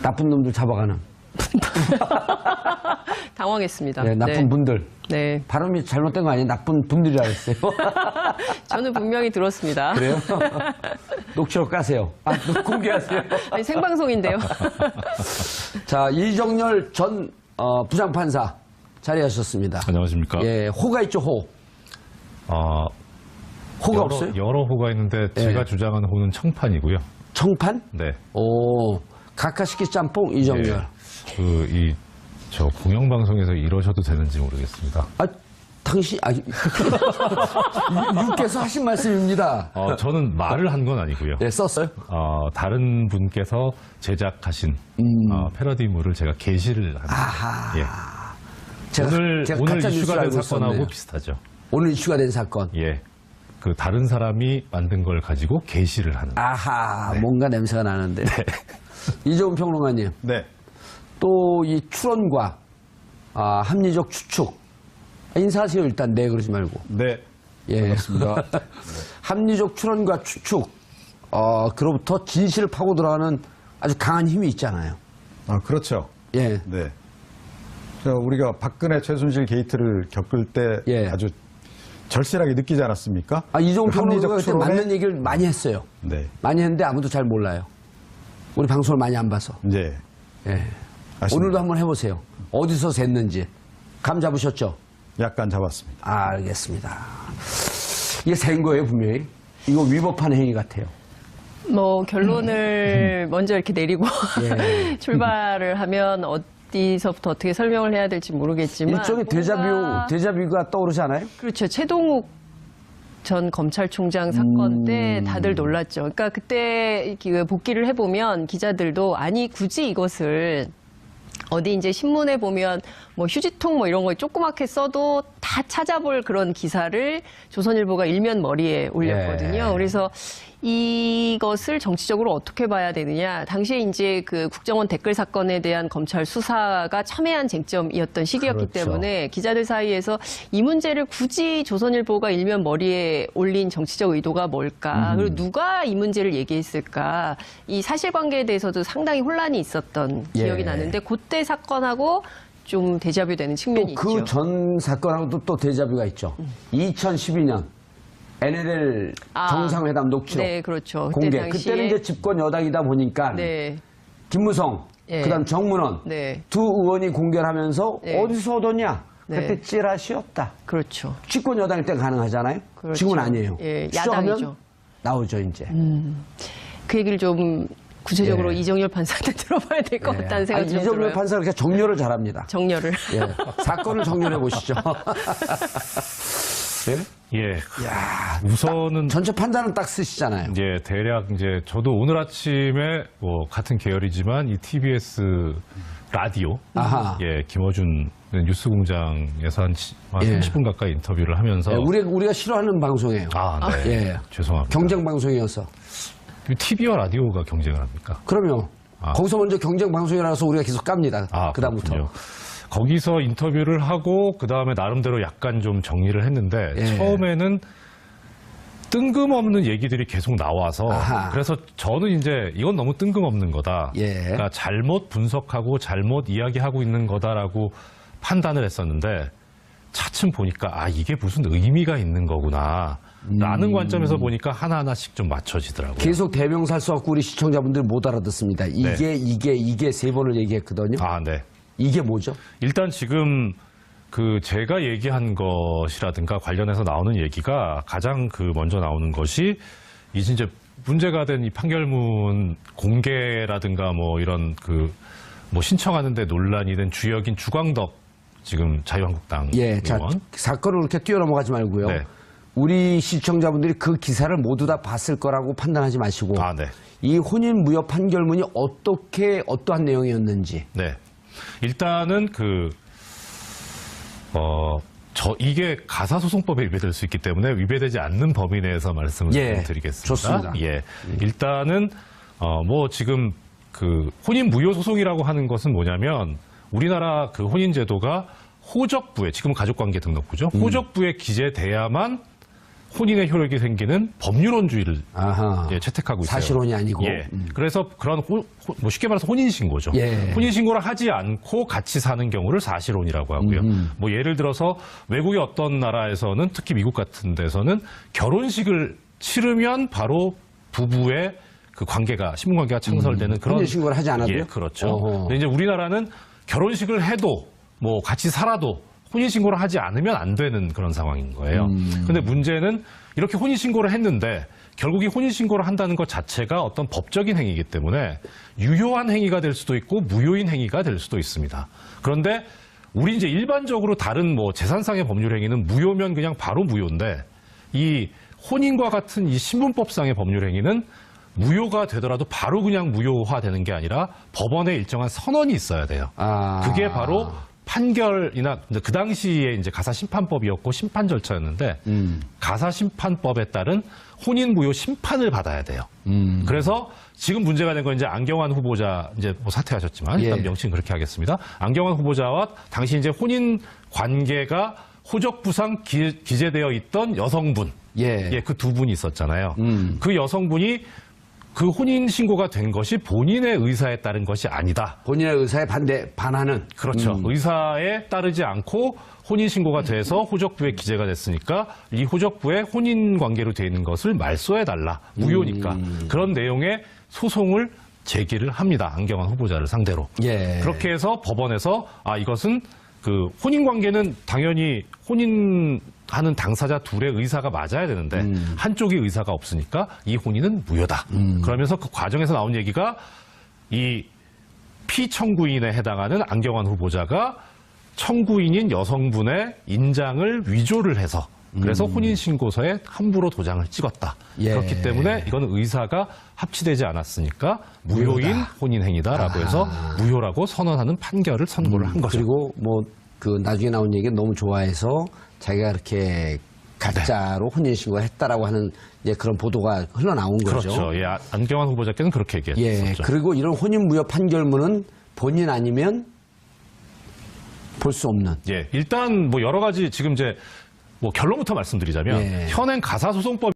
나쁜 놈들 잡아가는. 당황했습니다. 예, 나쁜 분들. 네. 발음이 잘못된 거 아니에요? 나쁜 분들이라 했어요. 저는 분명히 들었습니다. 그래요? 녹취록 까세요. 공개하세요. 아니, 생방송인데요. 자, 이정렬 전 부장판사 자리하셨습니다. 안녕하십니까. 예, 호가 있죠, 호. 호가 없어요? 여러 호가 있는데 제가 주장하는 호는 청판이고요. 청판? 네. 오, 가카시키 짬뽕 이정렬. 저 공영방송에서 이러셔도 되는지 모르겠습니다. 당신, 유께서 하신 말씀입니다. 저는 말을 한 건 아니고요. 네, 썼어요? 다른 분께서 제작하신 패러디물을 제가 게시를 합니다. 아하. 예. 오늘 가짜 뉴스를 이슈가 된 알고 사건하고 있었네요. 비슷하죠. 오늘 이슈가 된 사건. 예. 그 다른 사람이 만든 걸 가지고 게시를 하는. 아하, 뭔가 냄새가 나는데. 이종훈 평론가님, 네. 또 이 추론과 합리적 추측. 인사하세요, 일단. 네, 그러지 말고. 네. 예. 반갑습니다. 합리적 추론과 추측, 그로부터 진실을 파고 들어가는 아주 강한 힘이 있잖아요. 그렇죠. 예. 네. 우리가 박근혜 최순실 게이트를 겪을 때 예. 아주 절실하게 느끼지 않았습니까? 이종훈 그 합리적 평론가가 그때 추론에- 맞는 얘기를 많이 했어요. 네. 많이 했는데 아무도 잘 몰라요. 우리 방송을 많이 안 봐서. 이제 예. 아쉽네요. 오늘도 한번 해보세요. 어디서 샜는지. 감 잡으셨죠? 약간 잡았습니다. 알겠습니다. 이게 센 거예요, 분명히. 이거 위법한 행위 같아요. 뭐 결론을 먼저 이렇게 내리고 예. 출발을 하면 어디서부터 어떻게 설명을 해야 될지 모르겠지만 일종의 데자뷰가 떠오르지 않아요? 그렇죠. 최동욱 전 검찰총장 사건 때 다들 놀랐죠. 그러니까 그때 복기를 해보면 기자들도 아니 굳이 이것을 어디 이제 신문에 보면 뭐 휴지통 뭐 이런 거 조그맣게 써도 다 찾아볼 그런 기사를 조선일보가 일면 머리에 올렸거든요. 예. 그래서 이것을 정치적으로 어떻게 봐야 되느냐. 당시에 이제 그 국정원 댓글 사건에 대한 검찰 수사가 첨예한 쟁점이었던 시기였기 그렇죠. 때문에 기자들 사이에서 이 문제를 굳이 조선일보가 일면 머리에 올린 정치적 의도가 뭘까? 그리고 누가 이 문제를 얘기했을까? 이 사실관계에 대해서도 상당히 혼란이 있었던 기억이 예. 나는데 그때 사건하고 좀 데자뷰 되는 측면이 있죠. 그 전 사건하고도 또 데자뷰가 있죠. 2012년 NLL 정상회담 녹취록 네, 그렇죠. 공개. 그때 당시에 그때는 이제 집권 여당이다 보니까 네. 김무성, 예. 그다음 정문원 네. 두 의원이 공개를 하면서 네. 어디서 얻었냐? 네. 그때 찌라시였다. 그렇죠. 집권 여당일 때 가능하잖아요. 그렇죠. 지금은 아니에요. 예, 추정하면 야당이죠. 나오죠 이제. 그 얘기를 좀 구체적으로 예. 이정열 판사한테 들어봐야 될 것 같다는 생각이 좀 이정열 들어요. 판사가 그렇게 정렬을 잘합니다. 정렬을. 예. 사건을 정렬해 보시죠. 예? 예. 우선은 전체 판단은 딱 쓰시잖아요. 이제 대략 이제 저도 오늘 아침에 뭐 같은 계열이지만 이 TBS 라디오 아하. 예 김어준 뉴스공장에서 한 예. 30분 가까이 인터뷰를 하면서 예, 우리가 싫어하는 방송이에요. 네. 예. 죄송합니다. 경쟁 방송이어서. TV와 라디오가 경쟁을 합니까? 그럼요. 거기서 먼저 경쟁 방송이라서 우리가 계속 깝니다. 그다음부터. 그렇군요. 거기서 인터뷰를 하고 그 다음에 나름대로 약간 좀 정리를 했는데 예. 처음에는 뜬금없는 얘기들이 계속 나와서 아하. 그래서 저는 이제 이건 너무 뜬금없는 거다. 예. 그러니까 잘못 분석하고 잘못 이야기하고 있는 거다라고 판단을 했었는데 차츰 보니까 이게 무슨 의미가 있는 거구나. 라는 관점에서 보니까 하나하나씩 좀 맞춰지더라고요. 계속 대명사를 써갖고 우리 시청자분들 못 알아듣습니다. 이게 세 번을 얘기했거든요. 네. 이게 뭐죠? 일단 지금 그 제가 얘기한 것이라든가 관련해서 나오는 얘기가 가장 먼저 나오는 것이 이제 문제가 된 이 판결문 공개라든가 뭐 이런 뭐 신청하는데 논란이 된 주역인 주광덕 지금 자유한국당 예, 자, 의원. 사건을 그렇게 뛰어넘어가지 말고요. 네. 우리 시청자분들이 그 기사를 모두 다 봤을 거라고 판단하지 마시고 네. 이 혼인 무효 판결문이 어떠한 내용이었는지. 네. 일단은 이게 가사소송법에 위배될 수 있기 때문에 위배되지 않는 범위 내에서 말씀을 드리겠습니다. 좋습니다. 예. 일단은, 지금 혼인 무효 소송이라고 하는 것은 뭐냐면 우리나라 혼인제도가 호적부에, 지금은 가족관계 등록부죠. 호적부에 기재돼야만 혼인의 효력이 생기는 법률혼주의를 채택하고 있어요. 사실혼이 아니고. 예. 그래서 그런 쉽게 말해서 혼인신고죠. 예. 혼인신고를 하지 않고 같이 사는 경우를 사실혼이라고 하고요. 뭐 예를 들어서 외국의 어떤 나라에서는 특히 미국 같은 데서는 결혼식을 치르면 바로 부부의 그 관계가 신분관계가 창설되는 그런 혼인신고를 하지 않아도요? 예, 그렇죠. 근데 이제 우리나라는 결혼식을 해도 뭐 같이 살아도 혼인신고를 하지 않으면 안 되는 그런 상황인 거예요. 근데 문제는 이렇게 혼인신고를 했는데 결국 이 혼인신고를 한다는 것 자체가 어떤 법적인 행위이기 때문에 유효한 행위가 될 수도 있고 무효인 행위가 될 수도 있습니다. 그런데 우리 이제 일반적으로 다른 뭐 재산상의 법률 행위는 무효면 그냥 바로 무효인데 이 혼인과 같은 이 신분법상의 법률 행위는 무효가 되더라도 바로 그냥 무효화되는 게 아니라 법원에 일정한 선언이 있어야 돼요. 그게 바로 판결이나 그 당시에 이제 가사심판법이었고 심판 절차였는데 가사심판법에 따른 혼인무효 심판을 받아야 돼요. 그래서 지금 문제가 된 건 이제 안경환 후보자 이제 뭐 사퇴하셨지만 일단 명칭 그렇게 하겠습니다. 안경환 후보자와 당시 이제 혼인 관계가 호적부상 기재되어 있던 여성분, 그 두 분이 있었잖아요. 그 여성분이 그 혼인 신고가 된 것이 본인의 의사에 따른 것이 아니다. 본인의 의사에 반하는. 그렇죠. 의사에 따르지 않고 혼인 신고가 돼서 호적부에 기재가 됐으니까 이 호적부에 혼인 관계로 돼 있는 것을 말소해 달라. 무효니까. 그런 내용의 소송을 제기를 합니다. 안경환 후보자를 상대로. 그렇게 해서 법원에서 이것은 그 혼인 관계는 당연히 혼인하는 당사자 둘의 의사가 맞아야 되는데 한쪽이 의사가 없으니까 이 혼인은 무효다. 그러면서 그 과정에서 나온 얘기가 이 피청구인에 해당하는 안경환 후보자가 청구인인 여성분의 인장을 위조를 해서 그래서 혼인신고서에 함부로 도장을 찍었다. 그렇기 때문에 이거는 의사가 합치되지 않았으니까 무효인 혼인행위다라고 해서 무효라고 선언하는 판결을 선고를 한 거죠. 그리고 뭐 그 나중에 나온 얘기 너무 좋아해서 자기가 이렇게 가짜로 혼인신고를 했다라고 하는 그런 보도가 흘러나온 거죠. 그렇죠. 안경환 후보자께는 그렇게 얘기했었죠. 그리고 이런 혼인무효 판결문은 본인 아니면 볼 수 없는. 일단 뭐 여러 가지 지금 이제 뭐 결론부터 말씀드리자면 현행 가사소송법